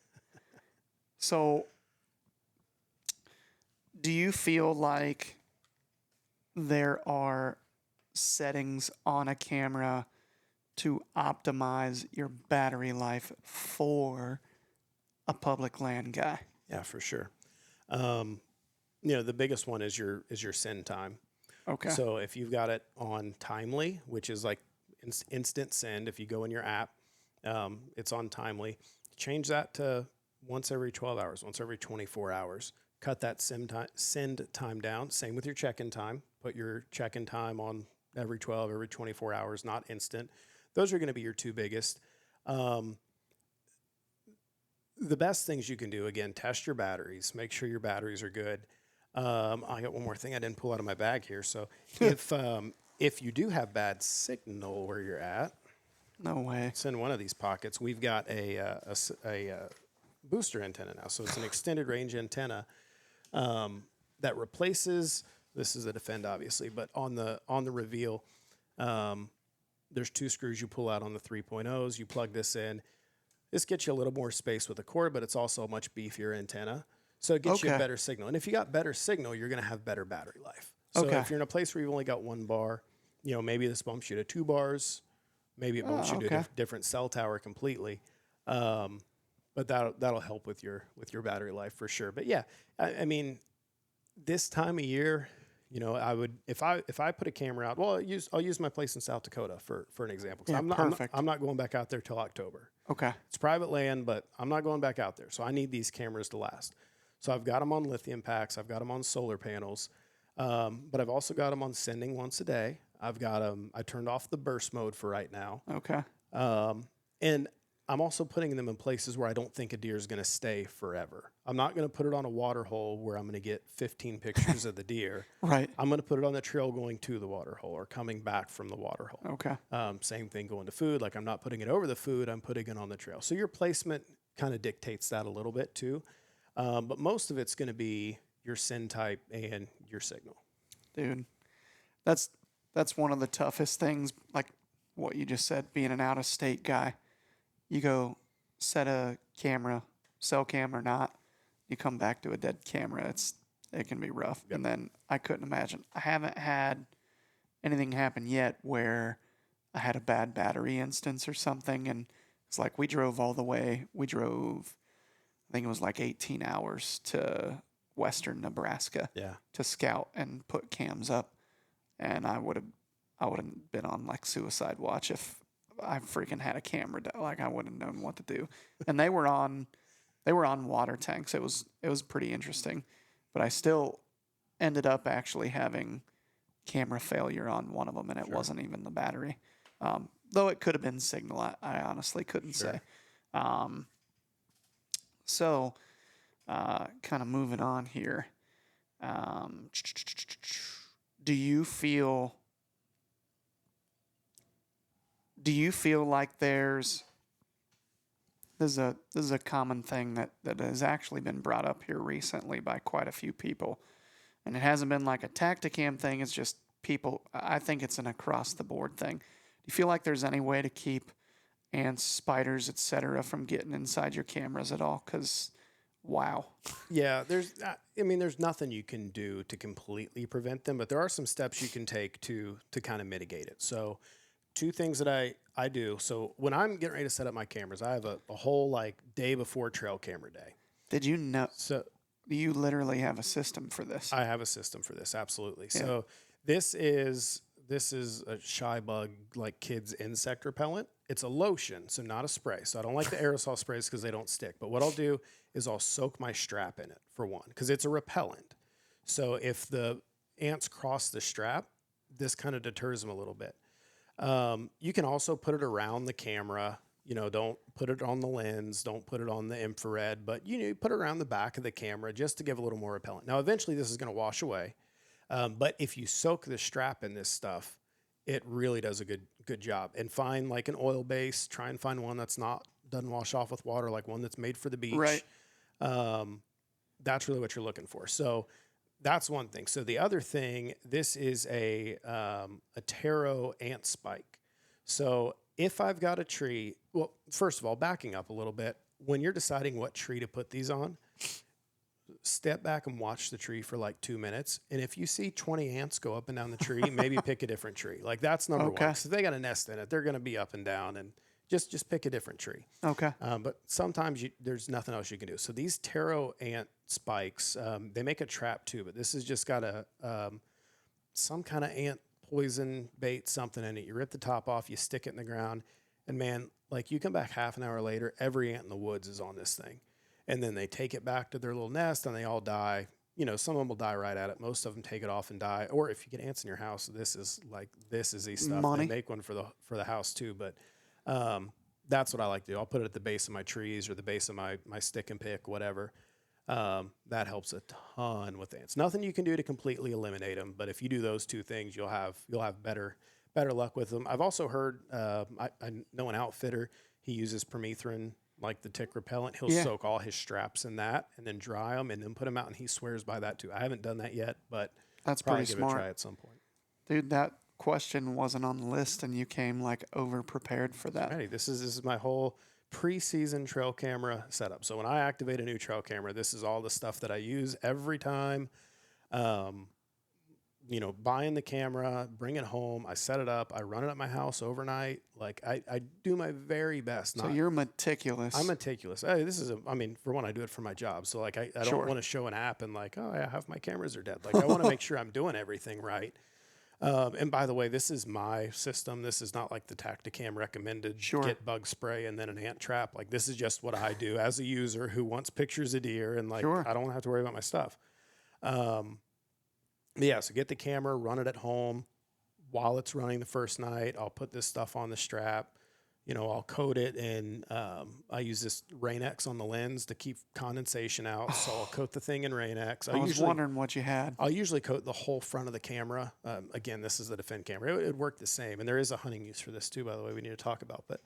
Speaker 1: So, do you feel like there are settings on a camera to optimize your battery life for a public land guy?
Speaker 2: Yeah, for sure. The biggest one is your send time.
Speaker 1: Okay.
Speaker 2: So if you've got it on timely, which is like instant send, if you go in your app, it's on timely. Change that to once every 12 hours, once every 24 hours. Cut that send time down. Same with your check-in time. Put your check-in time on every 12, every 24 hours, not instant. Those are going to be your two biggest. The best things you can do, again, test your batteries. Make sure your batteries are good. I got one more thing I didn't pull out of my bag here. So if you do have bad signal where you're at,
Speaker 1: No way.
Speaker 2: it's in one of these pockets. We've got a booster antenna now. So it's an extended range antenna that replaces. This is a Defend, obviously, but on the Reveal, there's two screws you pull out on the 3.0s. You plug this in. This gets you a little more space with the cord, but it's also a much beefier antenna. So it gets you a better signal. And if you got better signal, you're going to have better battery life. So if you're in a place where you've only got one bar, maybe this bumps you to 2 bars. Maybe it bumps you to a different cell tower completely. But that'll help with your battery life for sure. But yeah, I mean, this time of year, I would if I put a camera out. Well, I'll use my place in South Dakota for an example.
Speaker 1: Yeah,
Speaker 2: I'm not going back out there till October.
Speaker 1: Okay.
Speaker 2: It's private land, but I'm not going back out there. So I need these cameras to last. So I've got them on lithium packs. I've got them on solar panels. But I've also got them on sending once a day. I've got them. I turned off the burst mode for right now.
Speaker 1: Okay.
Speaker 2: And I'm also putting them in places where I don't think a deer is going to stay forever. I'm not going to put it on a water hole where I'm going to get 15 pictures of the deer.
Speaker 1: Right.
Speaker 2: I'm going to put it on the trail going to the water hole or coming back from the water hole.
Speaker 1: Okay.
Speaker 2: Same thing going to food. Like I'm not putting it over the food. I'm putting it on the trail. So your placement kind of dictates that a little bit too. But most of it's going to be your send type and your signal.
Speaker 1: Dude, that's one of the toughest things, like what you just said, being an out-of-state guy. You go set a camera, cell cam or not, you come back to a dead camera. It can be rough.
Speaker 2: Yep.
Speaker 1: And then I couldn't imagine. I haven't had anything happen yet where I had a bad battery instance or something, and it's like we drove all the way. We drove, I think it was like 18 hours to western Nebraska to scout and put cams up, and I would have been on like suicide watch if I freaking had a camera. Like I wouldn't have known what to do. And they were on water tanks. It was pretty interesting, but I still ended up actually having camera failure on one of them, and it wasn't even the battery. Though it could have been signal. I honestly couldn't say. So, kind of moving on here. Do you feel like this is a common thing that has actually been brought up here recently by quite a few people, and it hasn't been like a Tacticam thing. It's just people. I think it's an across the board thing. Do you feel like there's any way to keep ants, spiders, etc. from getting inside your cameras at all? Because wow.
Speaker 2: Yeah, there's nothing you can do to completely prevent them, but there are some steps you can take to kind of mitigate it. So two things that I do. So when I'm getting ready to set up my cameras, I have a whole like day before trail camera day.
Speaker 1: Did you know?
Speaker 2: So
Speaker 1: you literally have a system for this.
Speaker 2: I have a system for this, absolutely.
Speaker 1: Yeah.
Speaker 2: So this is a shy bug like kids insect repellent. It's a lotion, so not a spray. So I don't like the aerosol sprays because they don't stick. But what I'll do is I'll soak my strap in it for one, because it's a repellent. So if the ants cross the strap, this kind of deters them a little bit. You can also put it around the camera. You know, don't put it on the lens, don't put it on the infrared, but you put it around the back of the camera just to give a little more repellent. Now, eventually this is going to wash away. But if you soak the strap in this stuff, it really does a good job. And find like an oil base, try and find one doesn't wash off with water, like one that's made for the beach.
Speaker 1: Right.
Speaker 2: That's really what you're looking for. So that's one thing. So the other thing, this is a taro ant spike. So if I've got a tree, well, first of all, backing up a little bit, when you're deciding what tree to put these on, step back and watch the tree for like 2 minutes. And if you see 20 ants go up and down the tree, maybe pick a different tree. Like that's number one. 'Cause if they got a nest in it, they're going to be up and down, and just pick a different tree.
Speaker 1: Okay.
Speaker 2: But sometimes there's nothing else you can do. So these taro ant spikes, they make a trap too, but this has just got some kind of ant poison bait, something in it. You rip the top off, you stick it in the ground, and man, like you come back half an hour later, every ant in the woods is on this thing. And then they take it back to their little nest and they all die. You know, some of them will die right at it. Most of them take it off and die. Or if you get ants in your house, this is the stuff.
Speaker 1: Money.
Speaker 2: They make one for the house too. But that's what I like to do. I'll put it at the base of my trees or the base of my stick and pick, whatever. That helps a ton with ants. Nothing you can do to completely eliminate them, but if you do those two things, you'll have better luck with them. I've also heard I know an outfitter, he uses permethrin, like the tick repellent. He'll soak all his straps in that and then dry them and then put them out, and he swears by that too. I haven't done that yet, but
Speaker 1: That's
Speaker 2: probably
Speaker 1: pretty
Speaker 2: give it a
Speaker 1: smart.
Speaker 2: try at some point.
Speaker 1: Dude, that question wasn't on the list and you came like over prepared for that.
Speaker 2: Hey, this is my whole preseason trail camera setup. So when I activate a new trail camera, this is all the stuff that I use every time. Buying the camera, bring it home, I set it up, I run it at my house overnight. Like I do my very best.
Speaker 1: So you're meticulous.
Speaker 2: I'm meticulous. Hey, for one, I do it for my job. So like I don't want to show an app and like, oh, yeah, half my cameras are dead. Like I want to make sure I'm doing everything right. And by the way, this is my system. This is not like the Tacticam recommended get bug spray and then an ant trap. Like this is just what I do as a user who wants pictures of deer, and like I don't have to worry about my stuff. So get the camera, run it at home. While it's running the first night, I'll put this stuff on the strap. I'll coat it, and I use this Rain-X on the lens to keep condensation out. So I'll coat the thing in Rain-X.
Speaker 1: I was wondering what you had.
Speaker 2: I'll usually coat the whole front of the camera. Again, this is the Defend camera. It would work the same. And there is a hunting use for this too, by the way, we need to talk about. But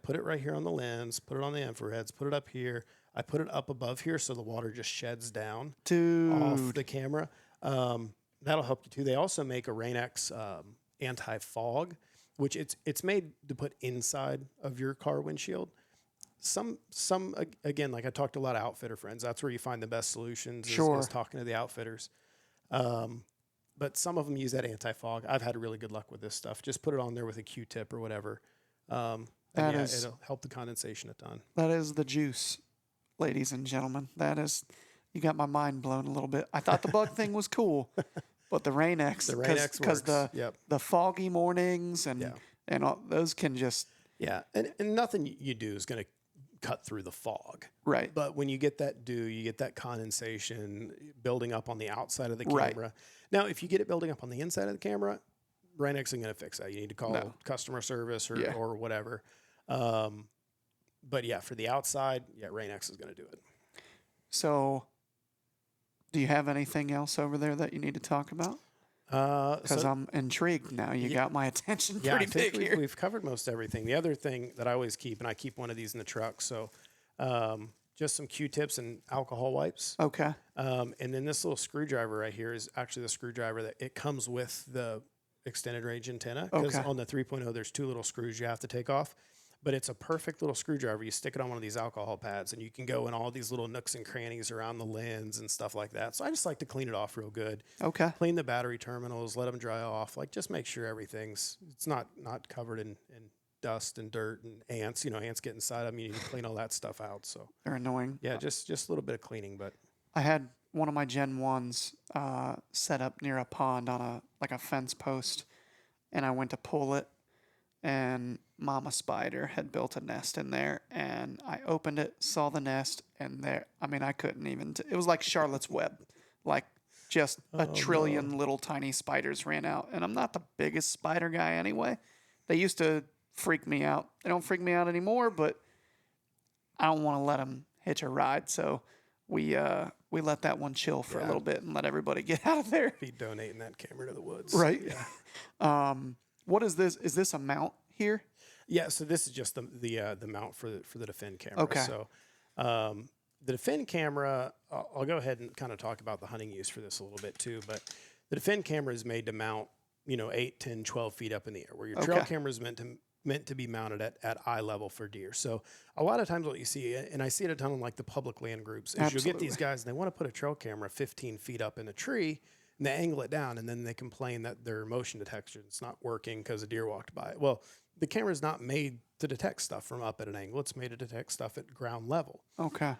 Speaker 2: put it right here on the lens, put it on the infrareds, put it up here. I put it up above here so the water just sheds down off the camera. That'll help you too. They also make a Rain-X anti-fog, which it's made to put inside of your car windshield. Some again, like I talked to a lot of outfitter friends. That's where you find the best solutions. Is talking to the outfitters. But some of them use that anti-fog. I've had really good luck with this stuff. Just put it on there with a Q-tip or whatever. It'll help the condensation a ton.
Speaker 1: That is the juice, ladies and gentlemen. That is, you got my mind blown a little bit. I thought the bug thing was cool, but the Rain-X, because the foggy mornings and all, those can just
Speaker 2: and nothing you do is going to cut through the fog,
Speaker 1: right?
Speaker 2: But when you get that dew, you get that condensation building up on the outside of the camera. Right. Now, if you get it building up on the inside of the camera, Rain-X isn't going to fix that. You need to call customer service or whatever. But for the outside, Rain-X is going to do it.
Speaker 1: So, do you have anything else over there that you need to talk about? Because I'm intrigued now. You got my attention pretty big here.
Speaker 2: We've covered most everything. The other thing that I always keep, and I keep one of these in the truck, so just some Q-tips and alcohol wipes.
Speaker 1: Okay.
Speaker 2: And then this little screwdriver right here is actually the screwdriver that it comes with the extended range antenna. Because on the 3.0, there's 2 little screws you have to take off. But it's a perfect little screwdriver. You stick it on one of these alcohol pads, and you can go in all these little nooks and crannies around the lens and stuff like that. So I just like to clean it off real good.
Speaker 1: Okay.
Speaker 2: Clean the battery terminals, let them dry off. Like just make sure it's not covered in dust and dirt and ants. Ants get inside them. You need to clean all that stuff out. So
Speaker 1: they're annoying.
Speaker 2: Yeah, just a little bit of cleaning, but
Speaker 1: I had one of my Gen 1s set up near a pond on a fence post, and I went to pull it, and Mama Spider had built a nest in there, and I opened it, saw the nest, and there, I mean, I couldn't even, it was like Charlotte's Web. Like, just a
Speaker 2: Oh no.
Speaker 1: trillion little tiny spiders ran out. And I'm not the biggest spider guy anyway. They used to freak me out. They don't freak me out anymore, but I don't want to let them hitch a ride. So we let that one chill for a
Speaker 2: Yeah.
Speaker 1: little bit and let everybody get out of there.
Speaker 2: Be donating that camera to the woods.
Speaker 1: Right.
Speaker 2: Yeah.
Speaker 1: What is this? Is this a mount here?
Speaker 2: Yeah. So this is just the mount for the Defend camera.
Speaker 1: Okay.
Speaker 2: So the Defend camera, I'll go ahead and kind of talk about the hunting use for this a little bit too. But the Defend camera is made to mount, 8, 10, 12 feet up in the air, where your trail
Speaker 1: Okay.
Speaker 2: camera is meant to be mounted at eye level for deer. So a lot of times what you see, and I see it a ton on like the public land groups, is you'll get these
Speaker 1: Absolutely.
Speaker 2: guys and they want to put a trail camera 15 feet up in a tree and they angle it down and then they complain that their motion detection is not working because a deer walked by it. Well, the camera is not made to detect stuff from up at an angle. It's made to detect stuff at ground level.
Speaker 1: Okay.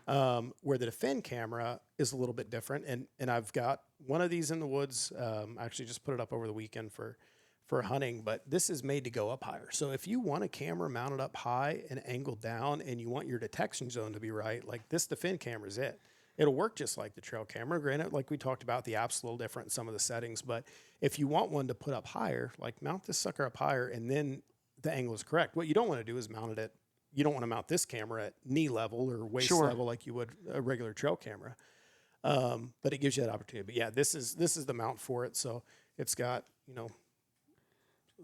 Speaker 2: Where the Defend camera is a little bit different, and I've got one of these in the woods. I actually just put it up over the weekend for hunting, but this is made to go up higher. So if you want a camera mounted up high and angled down, and you want your detection zone to be right, like this Defend camera is it. It'll work just like the trail camera. Granted, like we talked about, the app's a little different in some of the settings, but if you want one to put up higher, like mount this sucker up higher, and then the angle is correct. What you don't want to do is mount it at, you don't want to mount this camera at knee level or waist
Speaker 1: Sure.
Speaker 2: level like you would a regular trail camera. But it gives you that opportunity. But yeah, this is the mount for it. So it's got,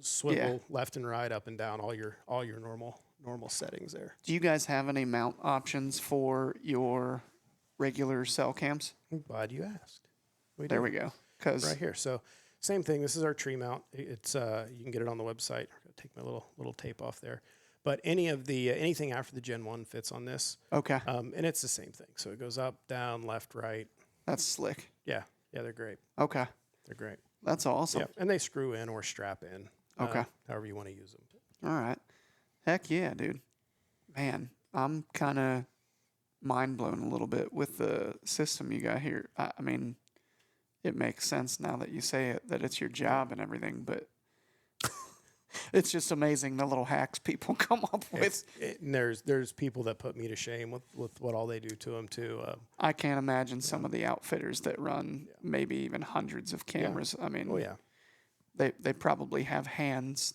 Speaker 2: swivel left and right, up and down, all your normal settings there.
Speaker 1: Do you guys have any mount options for your regular cell cams?
Speaker 2: I'm glad you asked.
Speaker 1: There we go. Because
Speaker 2: Right here. So same thing. This is our tree mount. It's you can get it on the website. I'm gonna take my little tape off there. But anything after the Gen 1 fits on this.
Speaker 1: okay,
Speaker 2: And it's the same thing. So it goes up, down, left, right.
Speaker 1: that's slick.
Speaker 2: Yeah, they're great.
Speaker 1: Okay,
Speaker 2: They're great.
Speaker 1: that's awesome.
Speaker 2: Yeah, and they screw in or strap in.
Speaker 1: Okay.
Speaker 2: However you want to use them.
Speaker 1: All right. Heck yeah, dude. Man, I'm kind of mind blown a little bit with the system you got here. I mean, it makes sense now that you say it, that it's your job and everything, but it's just amazing the little hacks people come up with.
Speaker 2: And there's people that put me to shame with what all they do to them too.
Speaker 1: I can't imagine some of the outfitters that run maybe even hundreds of cameras. I mean,
Speaker 2: Oh yeah.
Speaker 1: they probably have hands,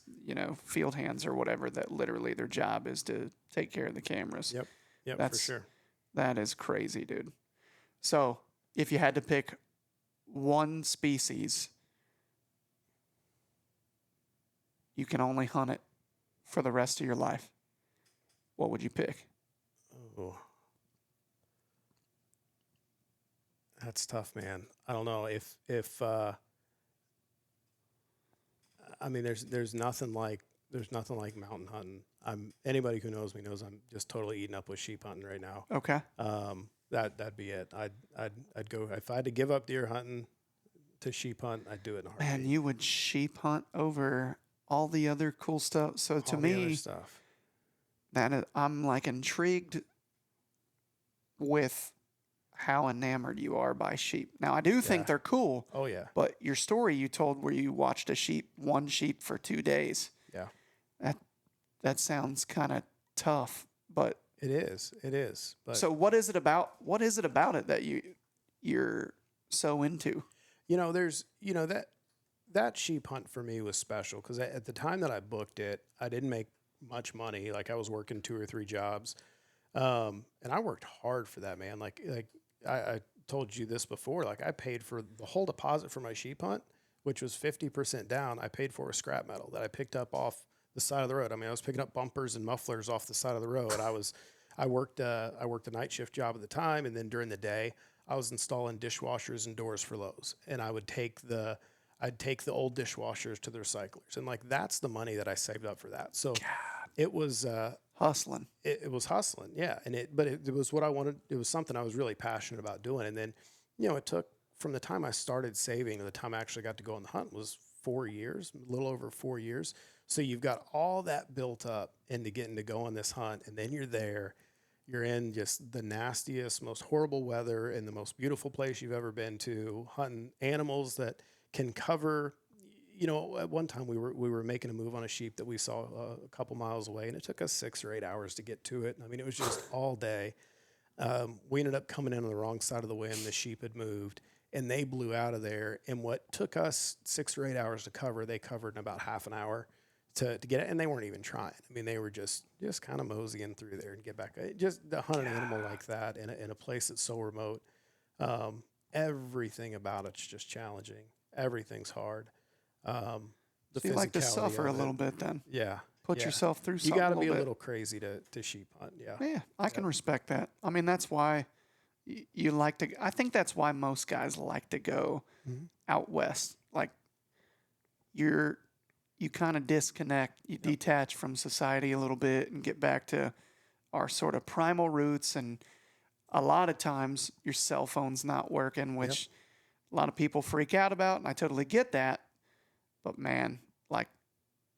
Speaker 1: field hands or whatever, that literally their job is to take care of the cameras.
Speaker 2: Yep. For
Speaker 1: That's-
Speaker 2: sure.
Speaker 1: That is crazy, dude. So, if you had to pick one species, you can only hunt it for the rest of your life, what would you pick?
Speaker 2: Oh, that's tough, man. I don't know if I mean there's nothing like mountain hunting. Anybody who knows me knows I'm just totally eaten up with sheep hunting right now.
Speaker 1: Okay.
Speaker 2: That'd be it. I'd go if I had to give up deer hunting to sheep hunt. I'd do it in a heartbeat.
Speaker 1: Man, you would sheep hunt over all the other cool stuff. So to
Speaker 2: All the other
Speaker 1: me,
Speaker 2: stuff.
Speaker 1: I'm like intrigued with how enamored you are by sheep. Now, I do think
Speaker 2: Yeah.
Speaker 1: they're cool.
Speaker 2: Oh yeah.
Speaker 1: But your story you told where you watched one sheep for 2 days,
Speaker 2: Yeah.
Speaker 1: that sounds kind of tough. But
Speaker 2: It is. But
Speaker 1: so what is it about it that you're so into?
Speaker 2: there's that sheep hunt for me was special because at the time that I booked it, I didn't make much money. Like I was working 2 or 3 jobs, and I worked hard for that, man. Like I told you this before. Like I paid for the whole deposit for my sheep hunt, which was 50% down. I paid for a scrap metal that I picked up off the side of the road. I mean, I was picking up bumpers and mufflers off the side of the road. I worked a night shift job at the time, and then during the day, I was installing dishwashers and doors for Lowe's, and I'd take the old dishwashers to the recyclers, and like that's the money that I saved up for that. So it was
Speaker 1: Hustling.
Speaker 2: it was hustling, yeah, but it was what I wanted. It was something I was really passionate about doing, and then it took from the time I started saving to the time I actually got to go on the hunt was 4 years, a little over 4 years. So you've got all that built up into getting to go on this hunt, and then you're there. You're in just the nastiest, most horrible weather in the most beautiful place you've ever been to, hunting animals that can cover. At one time we were making a move on a sheep that we saw a couple miles away, and it took us 6 or 8 hours to get to it. I mean, it was just all day. We ended up coming in on the wrong side of the wind. The sheep had moved, and they blew out of there. And what took us 6 or 8 hours to cover, they covered in about half an hour to get it. And they weren't even trying. I mean, they were just kind of moseying through there and get back. Just to hunt an animal like that in a place that's so remote, everything about it's just challenging. Everything's hard. The
Speaker 1: So you like to
Speaker 2: physicality
Speaker 1: suffer a
Speaker 2: of it.
Speaker 1: little bit then.
Speaker 2: Yeah.
Speaker 1: Put
Speaker 2: yeah.
Speaker 1: yourself through
Speaker 2: You
Speaker 1: something
Speaker 2: got to
Speaker 1: a
Speaker 2: be a
Speaker 1: little
Speaker 2: little crazy to sheep hunt. Yeah.
Speaker 1: bit. Yeah, I can respect that. I mean, that's why you like to. I think that's why most guys like to go out west. Like you kind of disconnect, you detach from society a little bit and get back to our sort of primal roots. And a lot of times your cell phone's not working, which a lot of people freak out about, and I totally get that. But man, like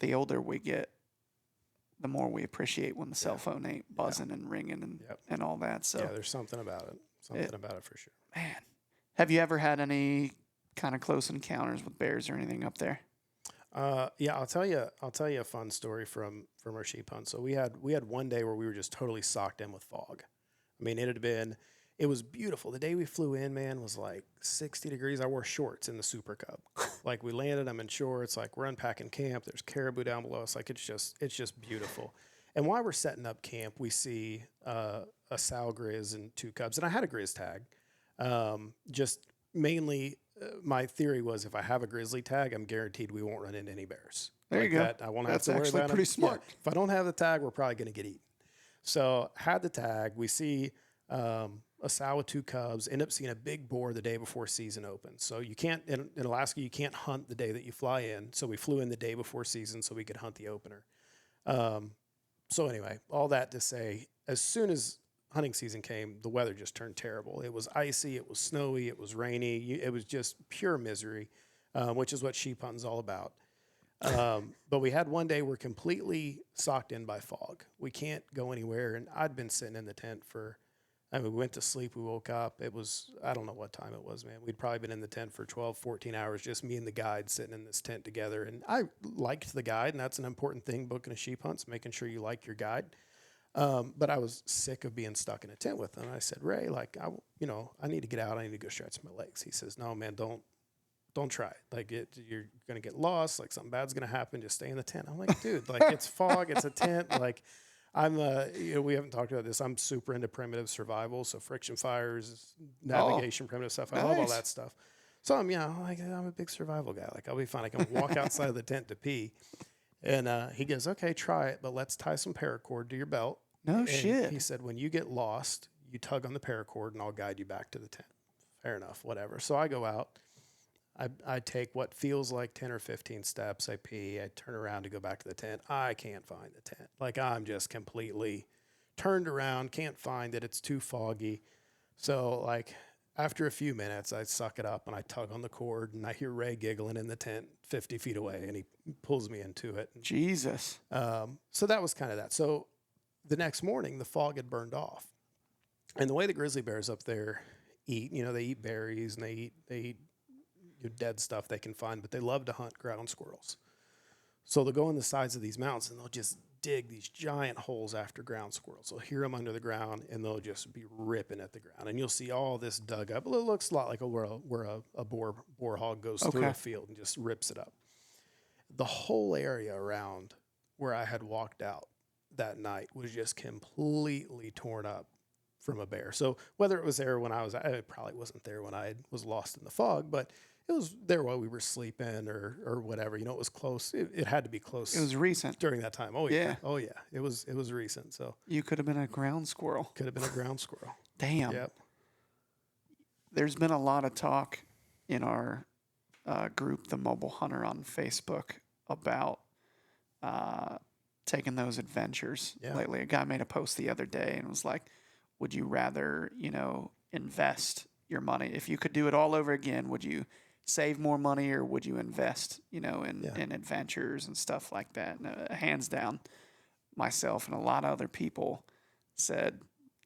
Speaker 1: the older we get, the more we appreciate when the cell phone ain't buzzing and ringing and all that. So
Speaker 2: Yeah, there's something about it. Something about it for sure.
Speaker 1: man, have you ever had any kind of close encounters with bears or anything up there?
Speaker 2: Yeah, I'll tell you a fun story from our sheep hunt. So we had one day where we were just totally socked in with fog. I mean, it was beautiful. The day we flew in, man, was like 60 degrees. I wore shorts in the Super Cub. Like we landed, I'm in shorts. Like we're unpacking camp. There's caribou down below us. Like it's just beautiful. And while we're setting up camp, we see a sow grizz and 2 cubs. And I had a grizz tag. Just mainly, my theory was if I have a grizzly tag, I'm guaranteed we won't run into any bears.
Speaker 1: There you go.
Speaker 2: That. I won't have
Speaker 1: That's
Speaker 2: to worry
Speaker 1: actually
Speaker 2: about
Speaker 1: pretty
Speaker 2: them.
Speaker 1: smart.
Speaker 2: Yeah. If I don't have the tag, we're probably going to get eaten. So had the tag. We see a sow with 2 cubs. End up seeing a big boar the day before season opens. So you can't in Alaska. You can't hunt the day that you fly in. So we flew in the day before season so we could hunt the opener. So anyway, all that to say, as soon as hunting season came, the weather just turned terrible. It was icy, it was snowy, it was rainy. It was just pure misery, which is what sheep hunting's all about. But we had one day we're completely socked in by fog. We can't go anywhere. And I'd been sitting in the tent we went to sleep, we woke up. It was, I don't know what time it was, man. We'd probably been in the tent for 12, 14 hours, just me and the guide sitting in this tent together. And I liked the guide, and that's an important thing, booking a sheep hunt, making sure you like your guide. But I was sick of being stuck in a tent with him. And I said, Ray, I need to get out. I need to go stretch my legs. He says, no, man, don't try it. Like you're going to get lost. Like something bad's going to happen. Just stay in the tent. I'm like, dude, like it's fog. It's a tent. Like I'm, we haven't talked about this. I'm super into primitive survival. So friction fires, navigation, primitive stuff. I love all that stuff. So I'm a big survival guy. Like I'll be fine. I can walk outside of the tent to pee. And he goes, okay, try it, but let's tie some paracord to your belt.
Speaker 1: No shit.
Speaker 2: He said, when you get lost, you tug on the paracord and I'll guide you back to the tent. Fair enough, whatever. So I go out. I take what feels like 10 or 15 steps. I pee. I turn around to go back to the tent. I can't find the tent. Like I'm just completely turned around, can't find it. It's too foggy. So like after a few minutes, I suck it up and I tug on the cord and I hear Ray giggling in the tent 50 feet away and he pulls me into it.
Speaker 1: Jesus.
Speaker 2: So that was kind of that. So the next morning, the fog had burned off. And the way the grizzly bears up there eat, they eat berries and they eat dead stuff they can find, but they love to hunt ground squirrels. So they'll go on the sides of these mountains and they'll just dig these giant holes after ground squirrels. They'll hear them under the ground and they'll just be ripping at the ground. And you'll see all this dug up. It looks a lot like where a boar hog goes through a field and just rips it up. The whole area around where I had walked out that night was just completely torn up from a bear. So whether it was there when it probably wasn't there when I was lost in the fog, but it was there while we were sleeping or whatever. It was close. It had to be close.
Speaker 1: It was recent
Speaker 2: During that time. Oh yeah. Oh yeah. It was recent. So
Speaker 1: you could have been a ground squirrel.
Speaker 2: Could have been a ground squirrel.
Speaker 1: Damn.
Speaker 2: Yep.
Speaker 1: There's been a lot of talk in our group, the Mobile Hunter on Facebook, about taking those adventures lately. A guy made a post the other day and was like, would you rather, invest your money? If you could do it all over again, would you save more money or would you invest, in adventures and stuff like that? And, hands down, myself and a lot of other people said,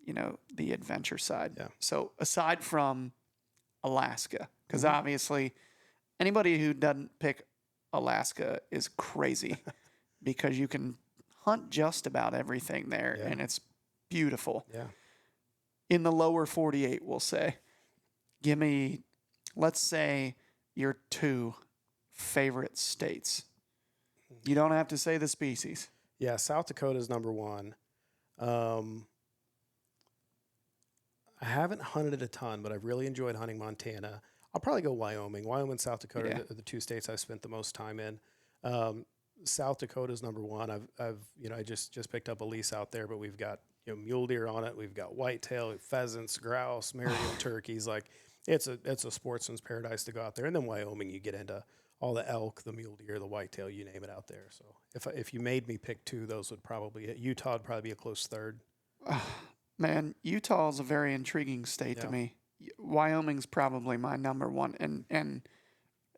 Speaker 1: the adventure side.
Speaker 2: Yeah.
Speaker 1: So aside from Alaska, because obviously anybody who doesn't pick Alaska is crazy because you can hunt just about everything there
Speaker 2: Yeah.
Speaker 1: and it's beautiful.
Speaker 2: Yeah.
Speaker 1: In the lower 48, we'll say, give me, let's say, your 2 favorite states. You don't have to say the species.
Speaker 2: Yeah. South Dakota is number 1. I haven't hunted it a ton, but I've really enjoyed hunting Montana. I'll probably go Wyoming. Wyoming and South Dakota
Speaker 1: Yeah.
Speaker 2: are the 2 states I've spent the most time in. South Dakota is number 1. I just picked up a lease out there, but we've got mule deer on it. We've got whitetail, pheasants, grouse, Merriam turkeys. Like it's a sportsman's paradise to go out there. And then Wyoming, you get into all the elk, the mule deer, the whitetail, you name it out there. So if you made me pick 2, those would probably Utah would probably be a close third.
Speaker 1: Man, Utah is a very intriguing state to me. Wyoming's probably my number 1, and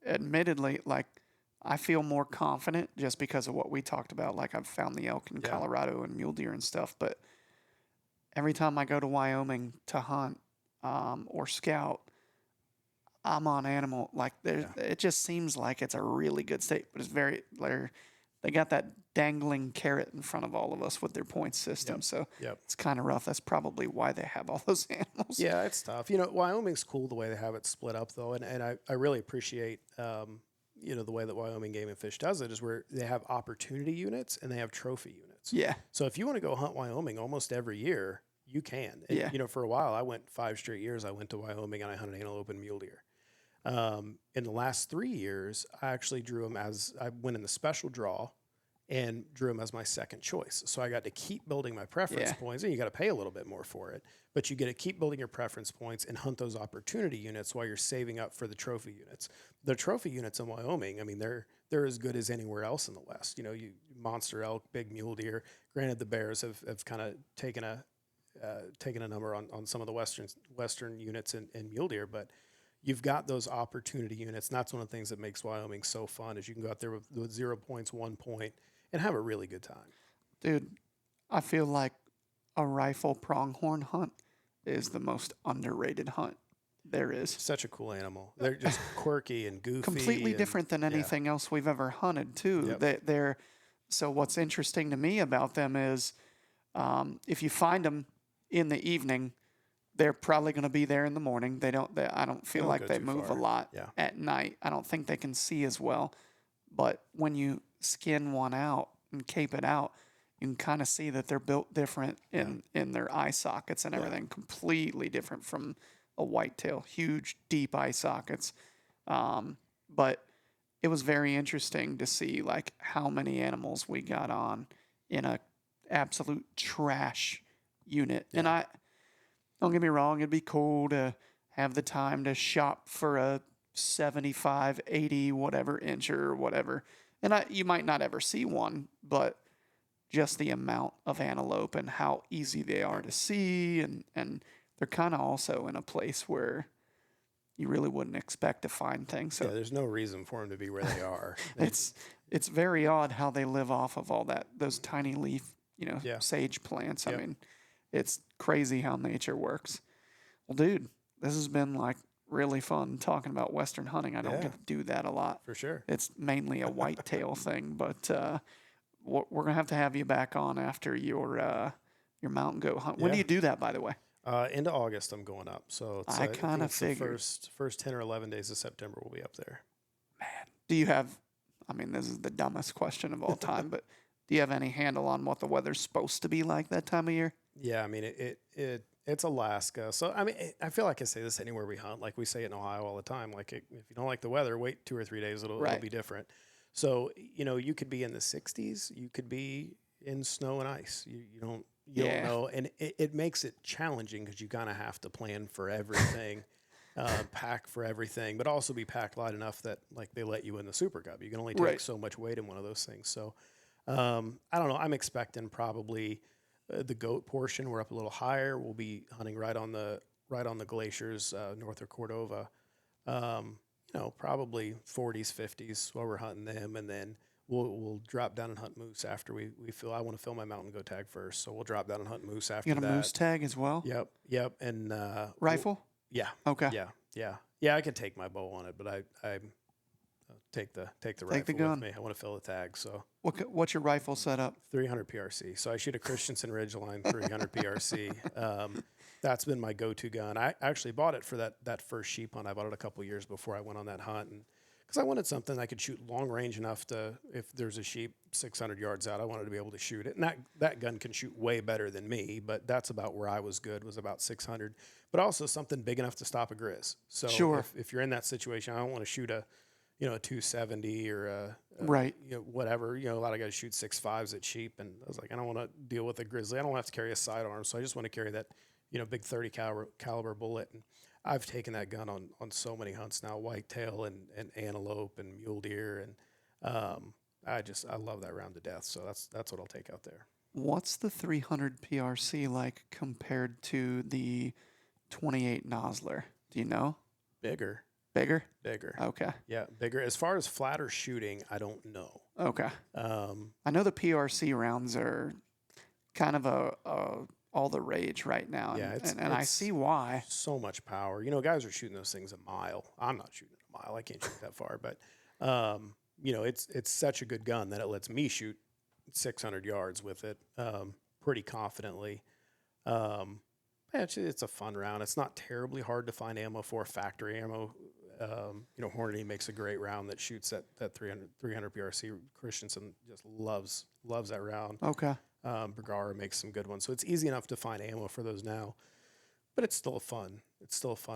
Speaker 1: admittedly, like I feel more confident just because of what we talked about. Like I've found the elk in Colorado and mule deer and stuff, but every time I go to Wyoming to hunt or scout, I'm on animal. Like it just seems like it's a really good state, but it's very they got that dangling carrot in front of all of us with their point system. So it's kind of rough. That's probably why they have all those animals.
Speaker 2: Yeah, it's tough. Wyoming's cool the way they have it split up, though. And I really appreciate, the way that Wyoming Game and Fish does it is where they have opportunity units and they have trophy units.
Speaker 1: Yeah.
Speaker 2: So if you want to go hunt Wyoming almost every year, you can. And, for a while, I went 5 straight years. I went to Wyoming and I hunted antelope and mule deer. In the last 3 years, I actually drew them I went in the special draw and drew them as my second choice. So I got to keep building my preference points, and you got to pay a little bit more for it, but you get to keep building your preference points and hunt those opportunity units while you're saving up for the trophy units. The trophy units in Wyoming, I mean, they're as good as anywhere else in the West. You monster elk, big mule deer. Granted, the bears have kind of taken a number on some of the Western units and mule deer, but you've got those opportunity units. And that's one of the things that makes Wyoming so fun is you can go out there with 0 points, 1 point, and have a really good time.
Speaker 1: Dude, I feel like a rifle pronghorn hunt is the most underrated hunt there is.
Speaker 2: Such a cool animal. They're just quirky and goofy.
Speaker 1: Completely different than anything else we've ever hunted, too.
Speaker 2: Yep.
Speaker 1: So what's interesting to me about them is if you find them in the evening, they're probably going to be there in the morning. I don't feel like they move a lot at night. I don't think they can see as well. But when you skin one out and cape it out, you can kind of see that they're built different in their eye sockets and everything. Completely different from a whitetail. Huge, deep eye sockets. But it was very interesting to see like how many animals we got on in a absolute trash unit. And don't get me wrong, it'd be cool to have the time to shop for a 75, 80, whatever incher or whatever. And you might not ever see one, but just the amount of antelope and how easy they are to see. And they're kind of also in a place where you really wouldn't expect to find things. So
Speaker 2: there's no reason for them to be where they are.
Speaker 1: It's very odd how they live off of all those tiny leaf, sage plants. I mean, it's crazy how nature works. Well, dude, this has been like really fun talking about Western hunting. I don't get to do that a lot.
Speaker 2: For sure.
Speaker 1: It's mainly a whitetail thing, but we're gonna have to have you back on after your mountain goat hunt. When do you do that, by the way?
Speaker 2: Into August, I'm going up. So it's,
Speaker 1: I kind of figured
Speaker 2: the first 10 or 11 days of September we'll be up there.
Speaker 1: Man, do you have? I mean, this is the dumbest question of all time, but do you have any handle on what the weather's supposed to be like that time of year?
Speaker 2: Yeah, I mean it's Alaska, so I mean I feel like I say this anywhere we hunt. Like we say it in Ohio all the time. Like if you don't like the weather, wait 2 or 3 days. It'll be different. So you could be in the 60s, you could be in snow and ice. You don't know, and it makes it challenging because you kind of have to plan for everything, pack for everything, but also be packed light enough that like they let you in the Super Cub. You can only take so much weight in one of those things. So I don't know. I'm expecting probably. The goat portion, we're up a little higher. We'll be hunting right on the glaciers north of Cordova. Probably 40s, 50s while we're hunting them, and then we'll drop down and hunt moose after we fill. I want to fill my mountain goat tag first, so we'll drop down and hunt moose after
Speaker 1: You got a
Speaker 2: that.
Speaker 1: moose tag as well?
Speaker 2: Yep, and
Speaker 1: Rifle?
Speaker 2: yeah,
Speaker 1: Okay.
Speaker 2: yeah. I could take my bow on it, but I take the rifle
Speaker 1: gun.
Speaker 2: with me. I want to fill the tag, so.
Speaker 1: What's your rifle setup?
Speaker 2: 300 PRC. So I shoot a Christensen Ridgeline 300 PRC. That's been my go-to gun. I actually bought it for that first sheep hunt. I bought it a couple years before I went on that hunt, and because I wanted something I could shoot long range enough to, if there's a sheep 600 yards out, I wanted to be able to shoot it. And that gun can shoot way better than me, but that's about where I was good, was about 600. But also something big enough to stop a grizz. So
Speaker 1: Sure.
Speaker 2: if you're in that situation, I don't want to shoot a 270 or
Speaker 1: Right.
Speaker 2: Whatever. A lot of guys shoot 6.5s at sheep, and I was like, I don't want to deal with a grizzly. I don't have to carry a sidearm, so I just want to carry that, big 30 caliber bullet. And I've taken that gun on so many hunts now, whitetail and antelope and mule deer, and I love that round to death. So that's what I'll take out there.
Speaker 1: What's the 300 PRC like compared to the 28 Nosler? Do you know?
Speaker 2: Bigger.
Speaker 1: Bigger?
Speaker 2: Bigger.
Speaker 1: Okay.
Speaker 2: Yeah, bigger. As far as flatter shooting, I don't know.
Speaker 1: Okay. I know the PRC rounds are kind of all the rage right now.
Speaker 2: Yeah,
Speaker 1: and I see why.
Speaker 2: So much power. Guys are shooting those things a mile. I'm not shooting a mile. I can't shoot that far. But, it's such a good gun that it lets me shoot 600 yards with it pretty confidently. It's a fun round. It's not terribly hard to find ammo for. Factory ammo. Hornady makes a great round that shoots that 300 PRC. Christensen just loves that round.
Speaker 1: Okay.
Speaker 2: Bergara makes some good ones, so it's easy enough to find ammo for those now. But it's still a fun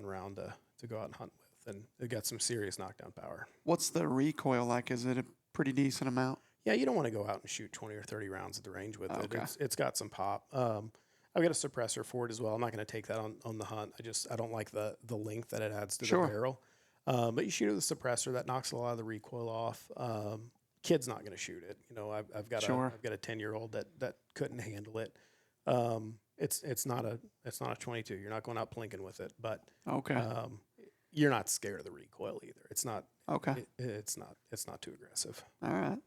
Speaker 2: round to go out and hunt with, and it got some serious knockdown power.
Speaker 1: What's the recoil like? Is it a pretty decent amount?
Speaker 2: Yeah, you don't want to go out and shoot 20 or 30 rounds at the range with it.
Speaker 1: Okay.
Speaker 2: It's got some pop. I've got a suppressor for it as well. I'm not going to take that on the hunt. I don't like the length that it adds to
Speaker 1: Sure.
Speaker 2: the barrel. But you shoot with a suppressor, that knocks a lot of the recoil off. Kid's not going to shoot it. I've got
Speaker 1: Sure.
Speaker 2: a 10-year-old that couldn't handle it. It's not a 22. You're not going out plinking with it, but
Speaker 1: Okay.
Speaker 2: you're not scared of the recoil either. It's not.
Speaker 1: Okay.
Speaker 2: It's not too aggressive.
Speaker 1: All right.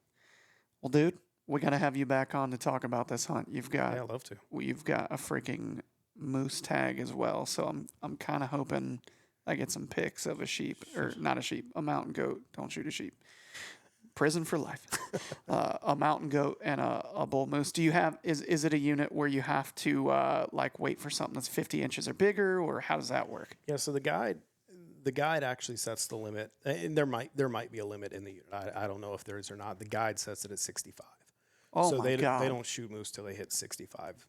Speaker 1: Well, dude, we got to have you back on to talk about this hunt. You've got
Speaker 2: Yeah, I'd love to.
Speaker 1: you've got a freaking moose tag as well, so I'm kind of hoping I get some pics of a sheep, or not a sheep, a mountain goat. Don't shoot a sheep. Prison for life. A mountain goat and a bull moose. Do you have, is it a unit where you have to wait for something that's 50 inches or bigger, or how does that work?
Speaker 2: Yeah, so the guide actually sets the limit, and there might be a limit in the unit. I don't know if there is or not. The guide sets it at 65.
Speaker 1: Oh
Speaker 2: so
Speaker 1: my God.
Speaker 2: they don't shoot moose till they hit 65.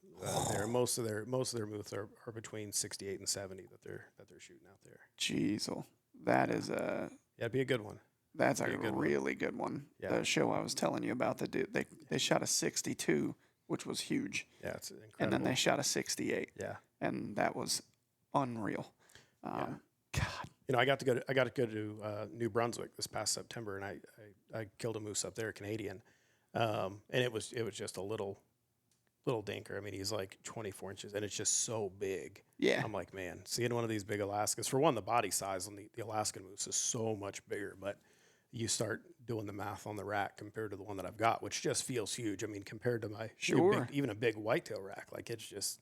Speaker 2: There, most of their moose are between 68 and 70 that they're shooting out there.
Speaker 1: Jeez, that is a
Speaker 2: Yeah, it'd be a good one.
Speaker 1: that's a really good one.
Speaker 2: Yeah.
Speaker 1: The show I was telling you about, the dude, they shot a 62, which was huge,
Speaker 2: Yeah, it's incredible.
Speaker 1: and then they shot a 68,
Speaker 2: Yeah.
Speaker 1: and that was unreal. God.
Speaker 2: I got to go to New Brunswick this past September, and I killed a moose up there, Canadian, and it was just a little dinker. I mean, he's like 24 inches, and it's just so big.
Speaker 1: Yeah.
Speaker 2: I'm like, man, seeing one of these big Alaskas, for one, the body size on the Alaskan moose is so much bigger, but you start doing the math on the rack compared to the one that I've got, which just feels huge. I mean, compared to my
Speaker 1: Sure.
Speaker 2: even a big whitetail rack, like it's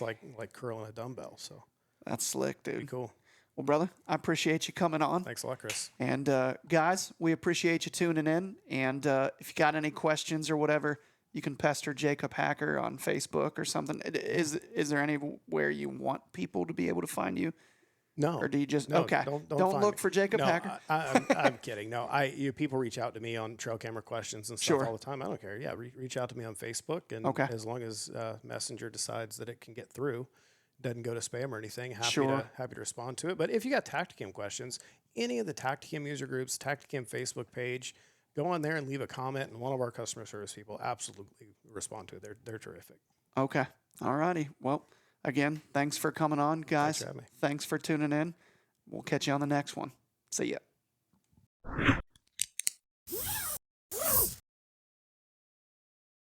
Speaker 2: like curling a dumbbell. So
Speaker 1: That's slick,
Speaker 2: pretty
Speaker 1: dude.
Speaker 2: cool.
Speaker 1: Well, brother, I appreciate you coming on.
Speaker 2: Thanks a lot, Chris.
Speaker 1: And guys, we appreciate you tuning in. And if you got any questions or whatever, you can pester Jacob Hacker on Facebook or something. Is there anywhere you want people to be able to find you?
Speaker 2: No.
Speaker 1: Or do you just
Speaker 2: No,
Speaker 1: okay?
Speaker 2: Don't
Speaker 1: Don't look
Speaker 2: me.
Speaker 1: for Jacob
Speaker 2: No,
Speaker 1: Hacker.
Speaker 2: I'm kidding. No, people reach out to me on trail camera questions and stuff
Speaker 1: Sure.
Speaker 2: all the time. I don't care. Yeah, reach out to me on Facebook, and
Speaker 1: Okay.
Speaker 2: as long as Messenger decides that it can get through, doesn't go to spam or anything,
Speaker 1: Sure.
Speaker 2: happy to respond to it. But if you got Tacticam questions, any of the Tacticam user groups, Tacticam Facebook page, go on there and leave a comment, and one of our customer service people absolutely respond to it. They're terrific.
Speaker 1: Okay. All righty. Well, again, thanks for coming on, guys.
Speaker 2: Thanks for having me.
Speaker 1: Thanks for tuning in. We'll catch you on the next one. See ya.